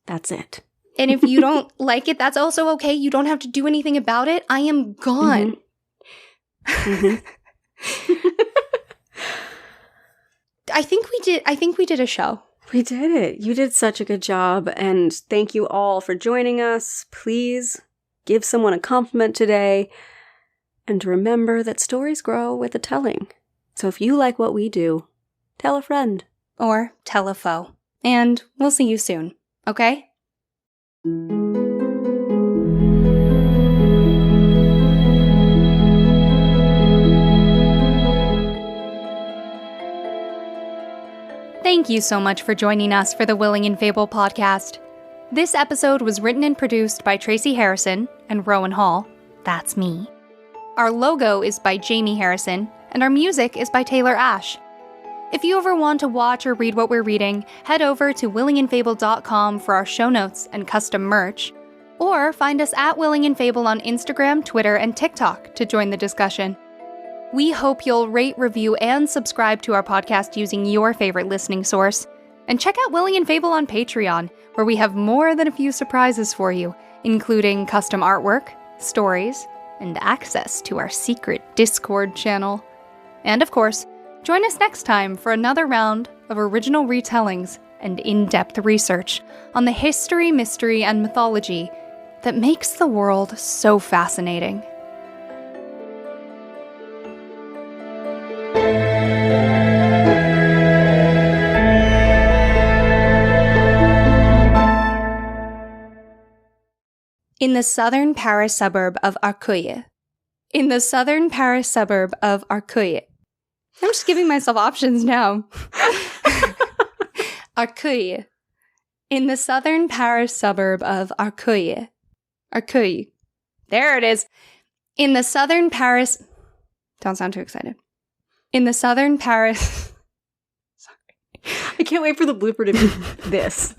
[SPEAKER 2] That's it.
[SPEAKER 1] And if you don't like it, that's also okay. You don't have to do anything about it. I am gone.
[SPEAKER 2] Mm-hmm.
[SPEAKER 1] I think we did a show.
[SPEAKER 2] We did it. You did such a good job. And thank you all for joining us. Please give someone a compliment today. And remember that stories grow with the telling. So if you like what we do, tell a friend.
[SPEAKER 1] Or tell a foe. And we'll see you soon, okay? Thank you so much for joining us for the Willing and Fable podcast. This episode was written and produced by Tracy Harrison and Rowan Hall. That's me. Our logo is by Jamie Harrison, and our music is by Taylor Ash. If you ever want to watch or read what we're reading, head over to willingandfable.com for our show notes and custom merch, or find us at Willing and Fable on Instagram, Twitter, and TikTok to join the discussion. We hope you'll rate, review, and subscribe to our podcast using your favorite listening source. And check out Willing and Fable on Patreon, where we have more than a few surprises for you, including custom artwork, stories, and access to our secret Discord channel. And of course, join us next time for another round of original retellings and in-depth research on the history, mystery, and mythology that makes the world so fascinating. In the southern Paris suburb of Arcueil. I'm just giving myself options now. Arcueil. In the southern Paris suburb of Arcueil. There it is. In the southern Paris... Don't sound too excited. In the southern Paris...
[SPEAKER 2] Sorry. I can't wait for the blooper to be this.